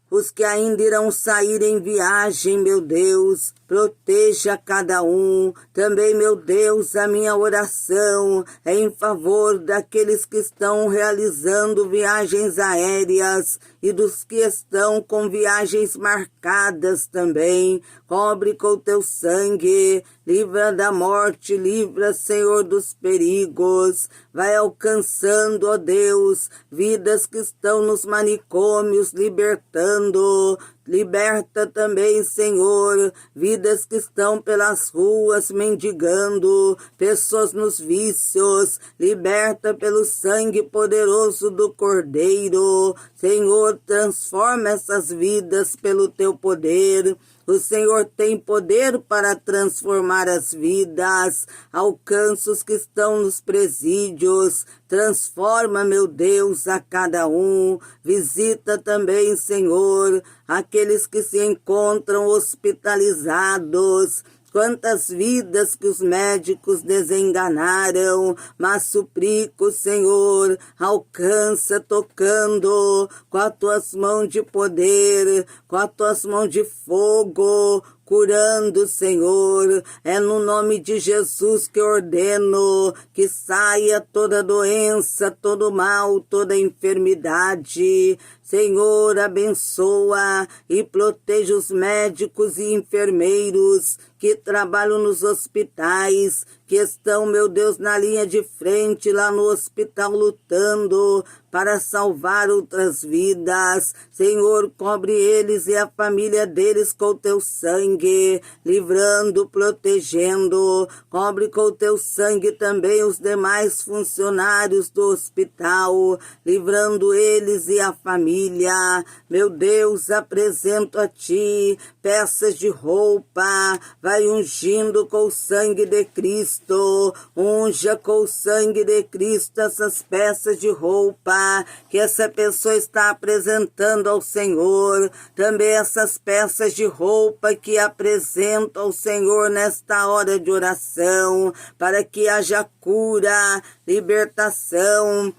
os que ainda irão sair em viagem, meu Deus. Proteja cada um. Também, meu Deus, a minha oração é em favor daqueles que estão realizando viagens aéreas e dos que estão com viagens marcadas também. Cobre com o teu sangue. Livra da morte, livra, Senhor, dos perigos. Vai alcançando, ó Deus, vidas que estão nos manicômios, libertando. Liberta também, Senhor, vidas que estão pelas ruas mendigando, pessoas nos vícios. Liberta pelo sangue poderoso do Cordeiro. Senhor, transforma essas vidas pelo teu poder. O Senhor tem poder para transformar as vidas. Alcança os que estão nos presídios. Transforma, meu Deus, a cada um. Visita também, Senhor, aqueles que se encontram hospitalizados. Quantas vidas que os médicos desenganaram, mas suplico, Senhor, alcança tocando com as tuas mãos de poder, com as tuas mãos de fogo. curando, Senhor. É no nome de Jesus que ordeno que saia toda doença, todo mal, toda enfermidade. Senhor, abençoa e proteja os médicos e enfermeiros que trabalham nos hospitais, que estão, meu Deus, na linha de frente lá no hospital lutando para salvar outras vidas. Senhor, cobre eles e a família deles com o teu sangue, livrando, protegendo. Cobre com o teu sangue também os demais funcionários do hospital, livrando eles e a família. Meu Deus, apresento a ti peças de roupa, vai ungindo com o sangue de Cristo, unja com o sangue de Cristo essas peças de roupa que essa pessoa está apresentando ao Senhor, também essas peças de roupa que apresento ao Senhor nesta hora de oração, para que haja cura, libertação,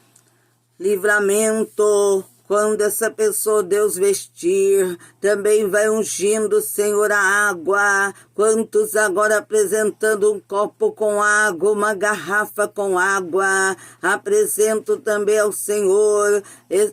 livramento. Quando essa pessoa Deus vestir, também vai ungindo, Senhor, a água. Quantos agora apresentando um copo com água, uma garrafa com água. Apresento também ao Senhor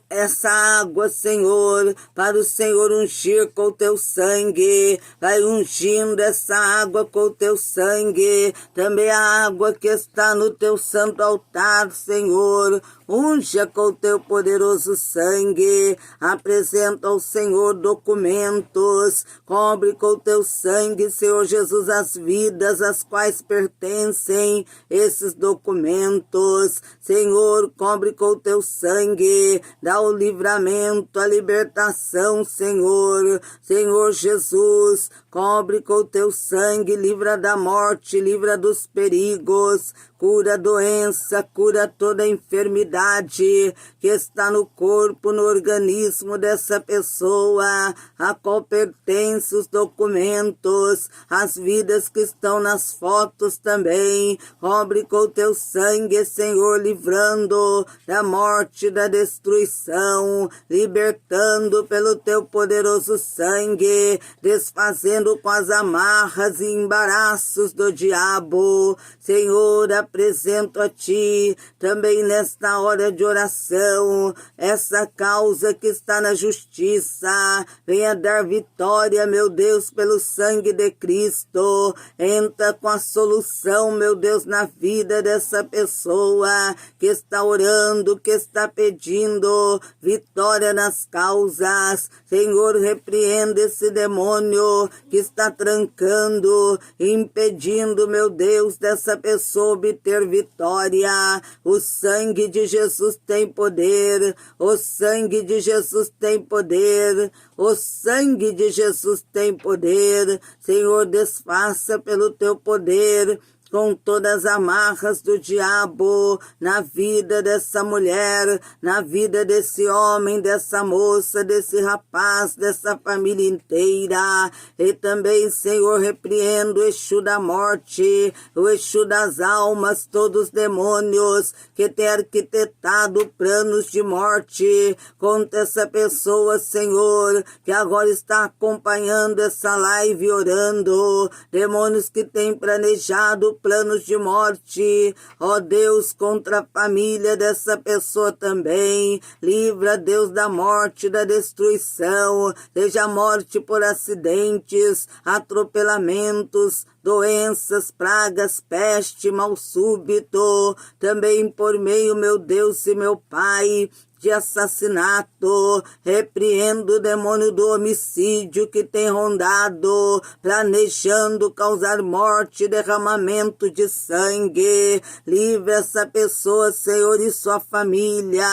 essa água, Senhor, para o Senhor ungir com o teu sangue. Vai ungindo essa água com o teu sangue. Também a água que está no teu santo altar, Senhor. Unja com o teu poderoso sangue. Apresenta ao Senhor documentos. Cobre com o teu sangue, Senhor Jesus, as vidas às quais pertencem esses documentos. Senhor, cobre com o teu sangue. Dá o livramento, a libertação, Senhor. Senhor Jesus, cobre com o teu sangue. Livra da morte, livra dos perigos. Cura a doença, cura toda a enfermidade que está no corpo, no organismo dessa pessoa, a qual pertence os documentos, as vidas que estão nas fotos também. Cobre com o teu sangue, Senhor, livrando da morte, da destruição, libertando pelo teu poderoso sangue, desfazendo com as amarras e embaraços do diabo. Senhor, apresento a ti também nesta hora de oração essa causa que está na justiça. Venha dar vitória, meu Deus, pelo sangue de Cristo. Entra com a solução, meu Deus, na vida dessa pessoa que está orando, que está pedindo vitória nas causas. Senhor, repreenda esse demônio que está trancando, impedindo, meu Deus, dessa pessoa obter vitória. O sangue de Jesus tem poder. O sangue de Jesus tem poder. O sangue de Jesus tem poder. Senhor, desfaça pelo teu poder com todas as amarras do diabo na vida dessa mulher, na vida desse homem, dessa moça, desse rapaz, dessa família inteira. E também, Senhor, repreendo o Exu da morte, o Exu das almas, todos os demônios que têm arquitetado planos de morte contra essa pessoa, Senhor, que agora está acompanhando essa live orando. Demônios que têm planejado planos de morte, ó Deus, contra a família dessa pessoa também. Livra, Deus, da morte, da destruição, seja morte por acidentes, atropelamentos, doenças, pragas, peste, mal súbito, também por meio, meu Deus e meu Pai, de assassinato. Repreendo o demônio do homicídio que tem rondado, planejando causar morte, derramamento de sangue. Livre essa pessoa, Senhor, e sua família.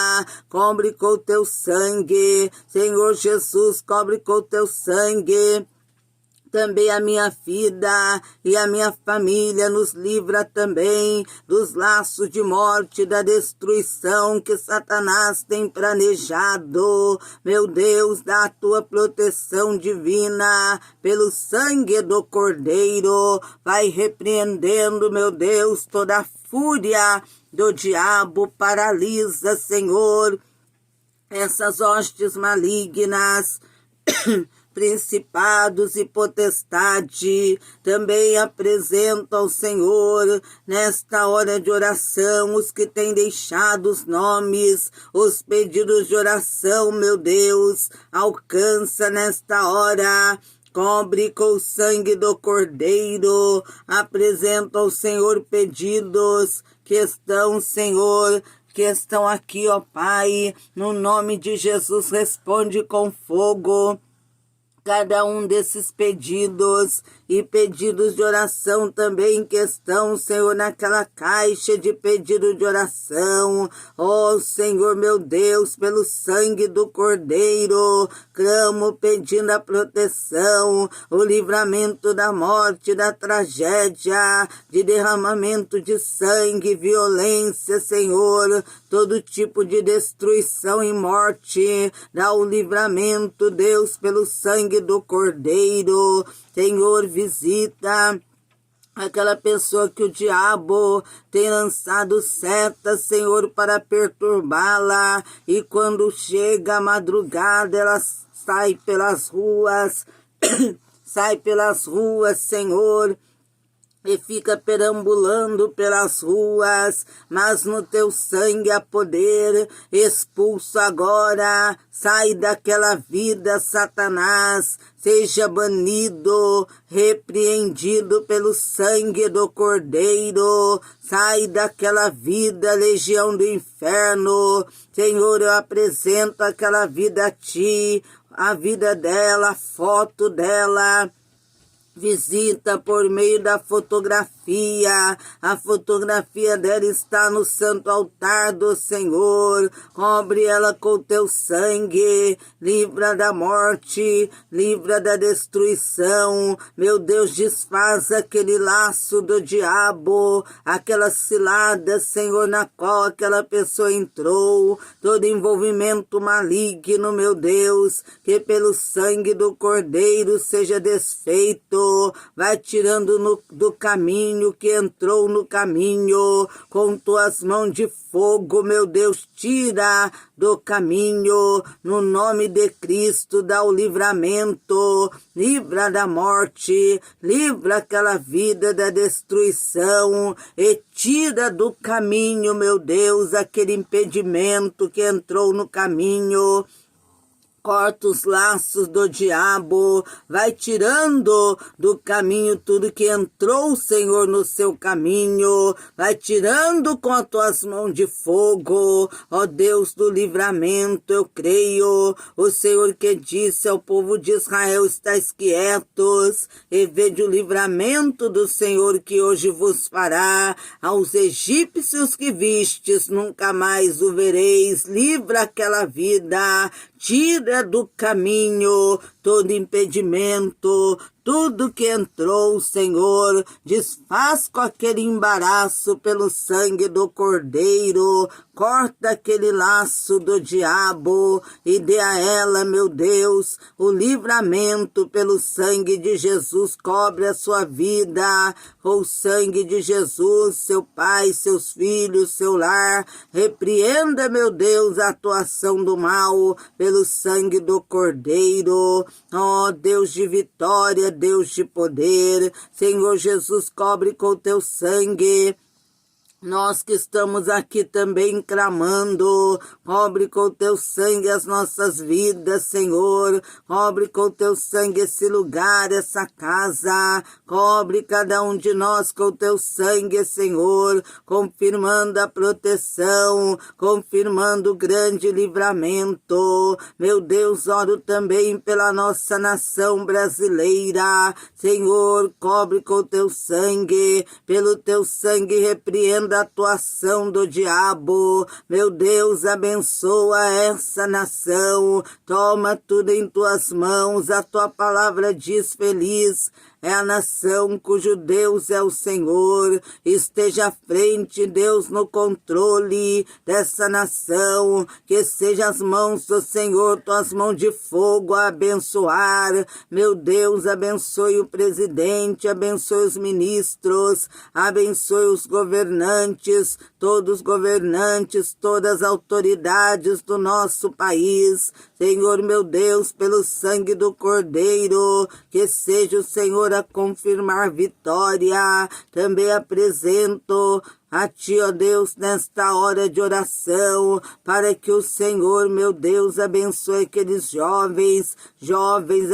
Cobre com o teu sangue, Senhor Jesus, cobre com o teu sangue. Também a minha vida e a minha família, nos livra também dos laços de morte, da destruição que Satanás tem planejado. Meu Deus, dá a tua proteção divina pelo sangue do Cordeiro. Vai repreendendo, meu Deus, toda a fúria do diabo. Paralisa, Senhor, essas hostes malignas principados e potestade, também apresento ao Senhor, nesta hora de oração, os que têm deixado os nomes, os pedidos de oração, meu Deus, alcança nesta hora. Cobre com o sangue do Cordeiro, apresento ao Senhor pedidos que estão, Senhor, que estão aqui, ó Pai, no nome de Jesus, responde com fogo cada um desses pedidos e pedidos de oração também que estão, Senhor, naquela caixa de pedido de oração. Ó Senhor, meu Deus, pelo sangue do Cordeiro, clamo pedindo a proteção, o livramento da morte, da tragédia, de derramamento de sangue, violência, Senhor, todo tipo de destruição e morte. Dá o livramento, Deus, pelo sangue do Cordeiro. Senhor, visita aquela pessoa que o diabo tem lançado setas, Senhor, para perturbá-la. E quando chega a madrugada, ela sai pelas ruas, sai pelas ruas, Senhor, e fica perambulando pelas ruas, mas no teu sangue há poder. Expulso agora, sai daquela vida, Satanás, seja banido, repreendido pelo sangue do Cordeiro, sai daquela vida, legião do inferno. Senhor, eu apresento aquela vida a ti, a vida dela, a foto dela. Visita por meio da fotografia. A fotografia dela está no santo altar do Senhor. Cobre ela com o teu sangue. Livra da morte, livra da destruição. Meu Deus, desfaz aquele laço do diabo, aquela cilada, Senhor, na qual aquela pessoa entrou. Todo envolvimento maligno, meu Deus, que pelo sangue do Cordeiro seja desfeito. Vai tirando do caminho, que entrou no caminho, com tuas mãos de fogo, meu Deus, tira do caminho, no nome de Cristo, dá o livramento, livra da morte, livra aquela vida da destruição, e tira do caminho, meu Deus, aquele impedimento que entrou no caminho. Corta os laços do diabo, vai tirando do caminho tudo que entrou, Senhor, no seu caminho, vai tirando com as tuas mãos de fogo, ó Deus do livramento. Eu creio, o Senhor que disse ao povo de Israel: estais quietos e vede o livramento do Senhor que hoje vos fará. Aos egípcios que vistes, nunca mais o vereis. Livra aquela vida, tira do caminho todo impedimento, tudo que entrou, Senhor, desfaz com aquele embaraço pelo sangue do Cordeiro, corta aquele laço do diabo e dê a ela, meu Deus, o livramento pelo sangue de Jesus. Cobre a sua vida com o sangue de Jesus, seu pai, seus filhos, seu lar. Repreenda, meu Deus, a atuação do mal pelo sangue do Cordeiro. Ó Deus de vitória, Deus de poder, Senhor Jesus, cobre com o teu sangue. Nós que estamos aqui também clamando, cobre com o teu sangue as nossas vidas, Senhor, cobre com o teu sangue esse lugar, essa casa, cobre cada um de nós com o teu sangue, Senhor, confirmando a proteção, confirmando o grande livramento. Meu Deus, oro também pela nossa nação brasileira, Senhor, cobre com o teu sangue, pelo teu sangue repreenda a atuação do diabo. Meu Deus, abençoa essa nação, toma tudo em tuas mãos. A tua palavra diz: feliz é a nação cujo Deus é o Senhor. Esteja à frente, Deus, no controle dessa nação, que seja as mãos do Senhor, tuas mãos de fogo a abençoar. Meu Deus, abençoe o presidente, abençoe os ministros, abençoe os governantes, governantes, todos os governantes, todas as autoridades do nosso país. Senhor meu Deus, pelo sangue do Cordeiro, que seja o Senhor a confirmar vitória. Também apresento a Ti, ó Deus, nesta hora de oração, para que o Senhor, meu Deus, abençoe aqueles jovens,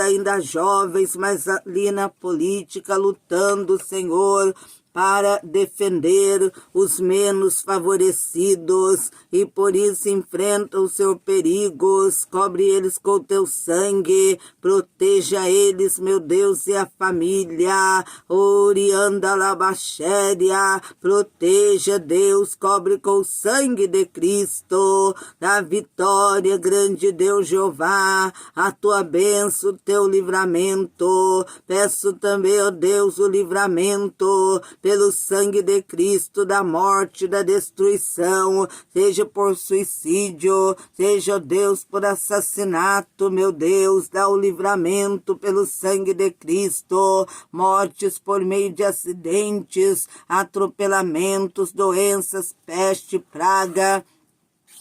ainda jovens, mas ali na política, lutando, Senhor, para defender os menos favorecidos, e por isso enfrentam os seus perigos. Cobre eles com o teu sangue, proteja eles, meu Deus, e a família. Orianda Labaxéria, proteja, Deus, cobre com o sangue de Cristo, da vitória, grande Deus Jeová, a tua bênção, o teu livramento. Peço também, ó Deus, o livramento pelo sangue de Cristo, da morte, da destruição, seja por suicídio, seja, Deus, por assassinato, meu Deus, dá o livramento pelo sangue de Cristo, mortes por meio de acidentes, atropelamentos, doenças, peste, praga,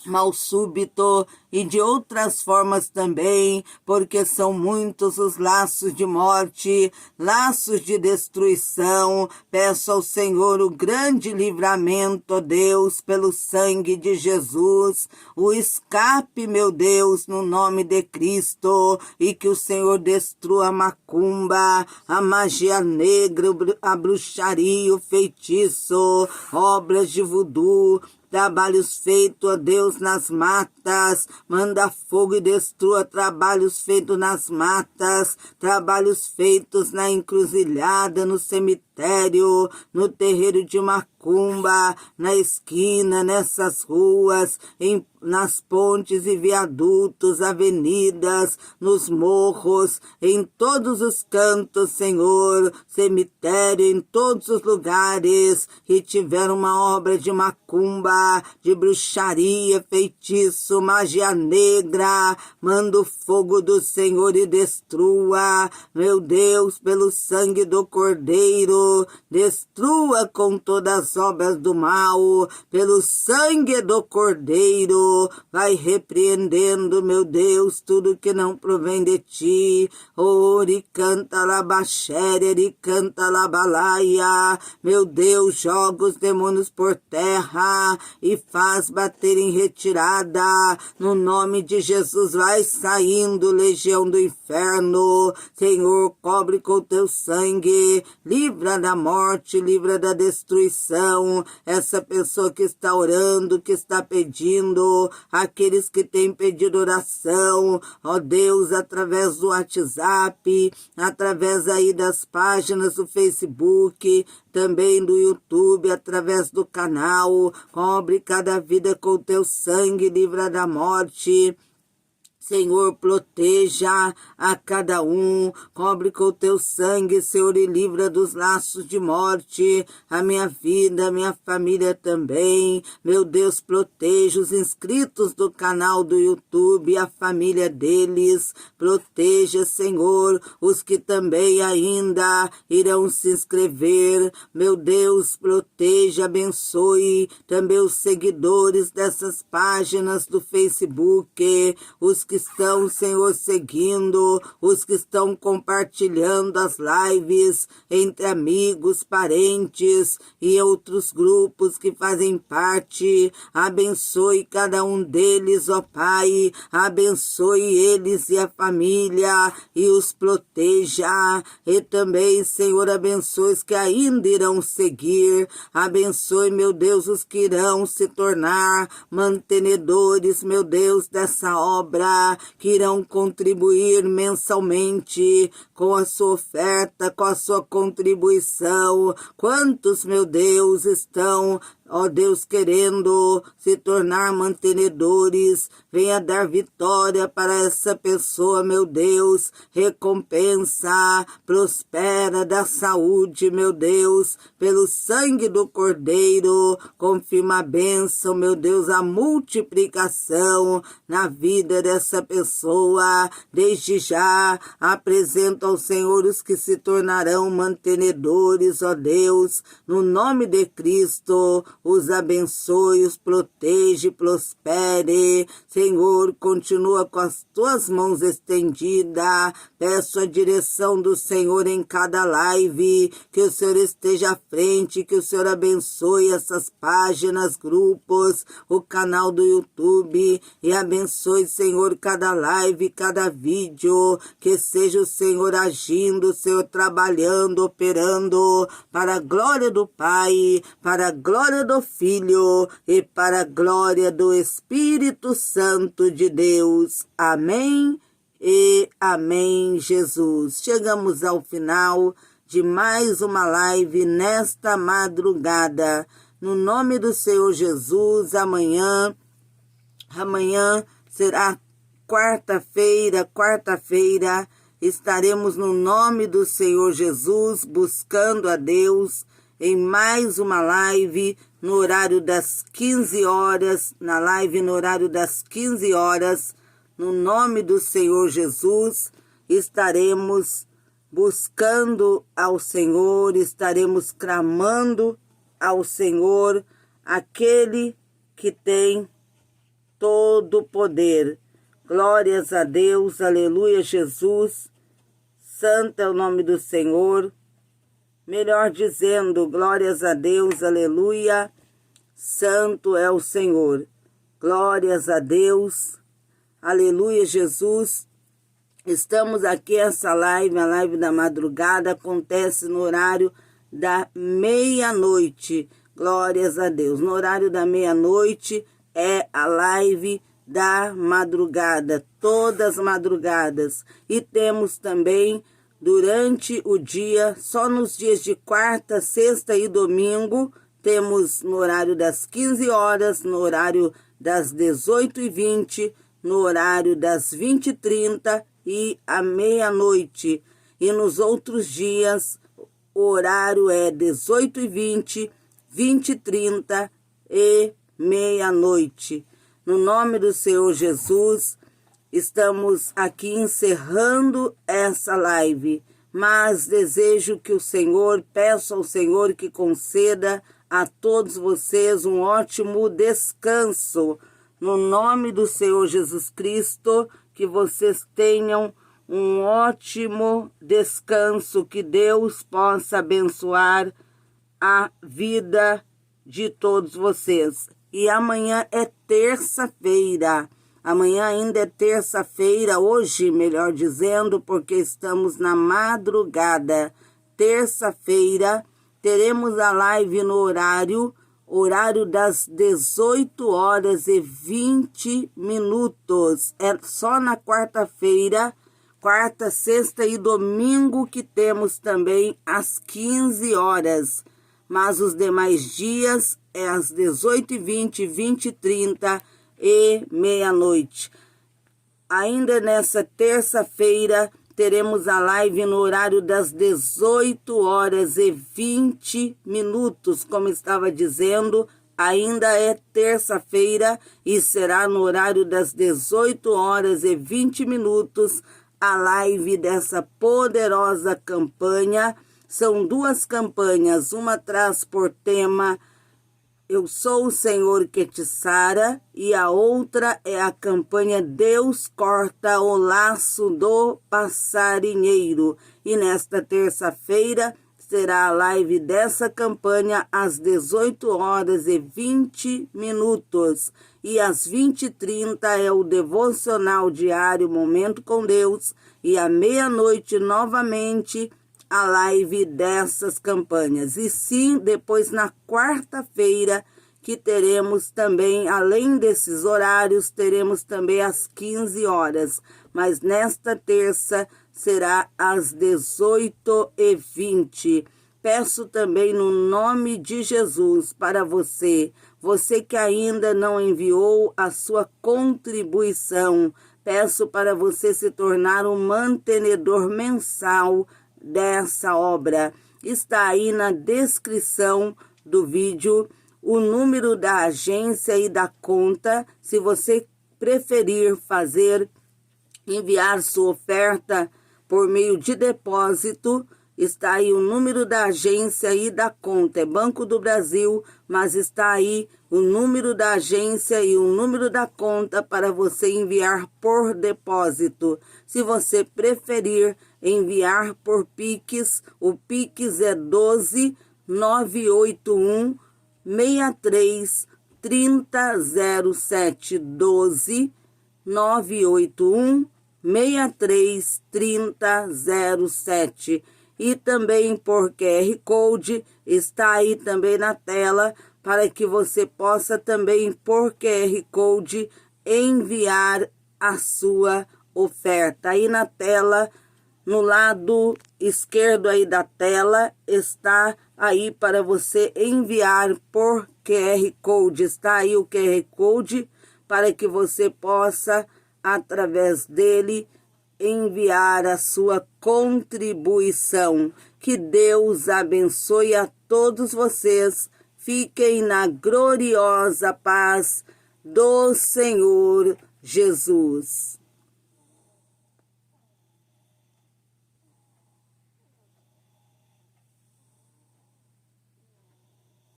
mal súbito e de outras formas também, porque são muitos os laços de morte, laços de destruição. Peço ao Senhor o grande livramento, ó Deus, pelo sangue de Jesus, o escape, meu Deus, no nome de Cristo, e que o Senhor destrua a macumba, a magia negra, a bruxaria, o feitiço, obras de voodoo, trabalhos feitos, ó Deus, nas matas, manda fogo e destrua trabalhos feitos nas matas, trabalhos feitos na encruzilhada, no cemitério, no terreiro de macumba, na esquina, nessas ruas, nas pontes e viadutos, avenidas, nos morros, em todos os cantos, Senhor, cemitério, em todos os lugares que tiveram uma obra de macumba, de bruxaria, feitiço, magia negra, manda o fogo do Senhor e destrua, meu Deus, pelo sangue do Cordeiro, destrua com todas as obras do mal, pelo sangue do Cordeiro, vai repreendendo, meu Deus, tudo que não provém de ti. Ori canta labaxéria, ori canta labalaia, meu Deus, joga os demônios por terra e faz bater em retirada, no nome de Jesus. Vai saindo, legião do inferno, Senhor, cobre com teu sangue, livra da morte, livra da destruição, essa pessoa que está orando, que está pedindo, aqueles que têm pedido oração, ó Deus, através do WhatsApp, através aí das páginas do Facebook, também do YouTube, através do canal, cobre cada vida com teu sangue, livra da morte. Senhor, proteja a cada um, cobre com o teu sangue, Senhor, e livra dos laços de morte, a minha vida, a minha família também. Meu Deus, proteja os inscritos do canal do YouTube, a família deles. Proteja, Senhor, os que também ainda irão se inscrever. Meu Deus, proteja, abençoe também os seguidores dessas páginas do Facebook, os que estão, Senhor, seguindo, os que estão compartilhando as lives entre amigos, parentes e outros grupos que fazem parte. Abençoe cada um deles, ó Pai, abençoe eles e a família e os proteja. E também, Senhor, abençoe os que ainda irão seguir. Abençoe, meu Deus, os que irão se tornar mantenedores, meu Deus, dessa obra, que irão contribuir mensalmente com a sua oferta, com a sua contribuição. Quantos, meu Deus, estão, ó Deus, querendo se tornar mantenedores, venha dar vitória para essa pessoa, meu Deus, recompensa, prospera, dá saúde, meu Deus, pelo sangue do Cordeiro, confirma a bênção, meu Deus, a multiplicação na vida dessa pessoa. Desde já, apresento ao Senhor os que se tornarão mantenedores, ó Deus, no nome de Cristo, os abençoe, os protege, prospere. Senhor, continua com as tuas mãos estendidas. Peço a direção do Senhor em cada live, que o Senhor esteja à frente, que o Senhor abençoe essas páginas, grupos, o canal do YouTube, e abençoe, Senhor, cada live, cada vídeo, que seja o Senhor agindo, o Senhor trabalhando, operando, para a glória do Pai, para a glória do Filho e para a glória do Espírito Santo de Deus. Amém e amém, Jesus. Chegamos ao final de mais uma live nesta madrugada. No nome do Senhor Jesus, amanhã será quarta-feira, estaremos no nome do Senhor Jesus, buscando a Deus, em mais uma live, no horário das 15 horas, no nome do Senhor Jesus, estaremos buscando ao Senhor, estaremos clamando ao Senhor, aquele que tem todo o poder. Glórias a Deus, aleluia, Jesus. Santo é o nome do Senhor. Melhor dizendo, glórias a Deus, aleluia. Santo é o Senhor. Glórias a Deus, aleluia, Jesus. Estamos aqui, essa live, a live da madrugada, acontece no horário da meia-noite. Glórias a Deus. No horário da meia-noite é a live da madrugada, todas as madrugadas. E temos também durante o dia, só nos dias de quarta, sexta e domingo, temos no horário das 15 horas, no horário das 18h20, no horário das 20h30 e à meia-noite. E nos outros dias, o horário é 18h20, 20h30 e meia-noite. No nome do Senhor Jesus, estamos aqui encerrando essa live, mas desejo que o Senhor, peço ao Senhor que conceda a todos vocês um ótimo descanso. No nome do Senhor Jesus Cristo, que vocês tenham um ótimo descanso, que Deus possa abençoar a vida de todos vocês. E amanhã é terça-feira. Amanhã ainda é terça-feira, hoje, melhor dizendo, porque estamos na madrugada. Terça-feira, teremos a live no horário das 18h20. É só na quarta-feira, quarta, sexta e domingo que temos também às 15 horas. Mas os demais dias é às 18h20, 20h30 e meia-noite. Ainda nessa terça-feira, teremos a live no horário das 18h20, como estava dizendo, ainda é terça-feira e será no horário das 18h20, a live dessa poderosa campanha. São duas campanhas, uma traz por tema Eu Sou o Senhor que te sara, e a outra é a campanha Deus corta o laço do passarinheiro. E nesta terça-feira será a live dessa campanha às 18h20. E às 20h30 é o devocional diário Momento com Deus. E à meia-noite novamente a live dessas campanhas. E sim, depois na quarta-feira que teremos também, além desses horários, teremos também às 15 horas. Mas nesta terça será às 18h20. Peço também no nome de Jesus para você que ainda não enviou a sua contribuição, peço para você se tornar um mantenedor mensal dessa obra. Está aí na descrição do vídeo o número da agência e da conta, se você preferir enviar sua oferta por meio de depósito, está aí o número da agência e da conta. É Banco do Brasil, mas está aí o número da agência e o número da conta para você enviar por depósito. Se você preferir enviar por Pix, o Pix é 12 981 63 3007, 12 981 63 3007. E também por QR Code, está aí também na tela, para que você possa também por QR Code enviar a sua oferta. Aí na tela, no lado esquerdo aí da tela, está aí para você enviar por QR Code. Está aí o QR Code para que você possa, através dele, enviar a sua contribuição. Que Deus abençoe a todos vocês. Fiquem na gloriosa paz do Senhor Jesus.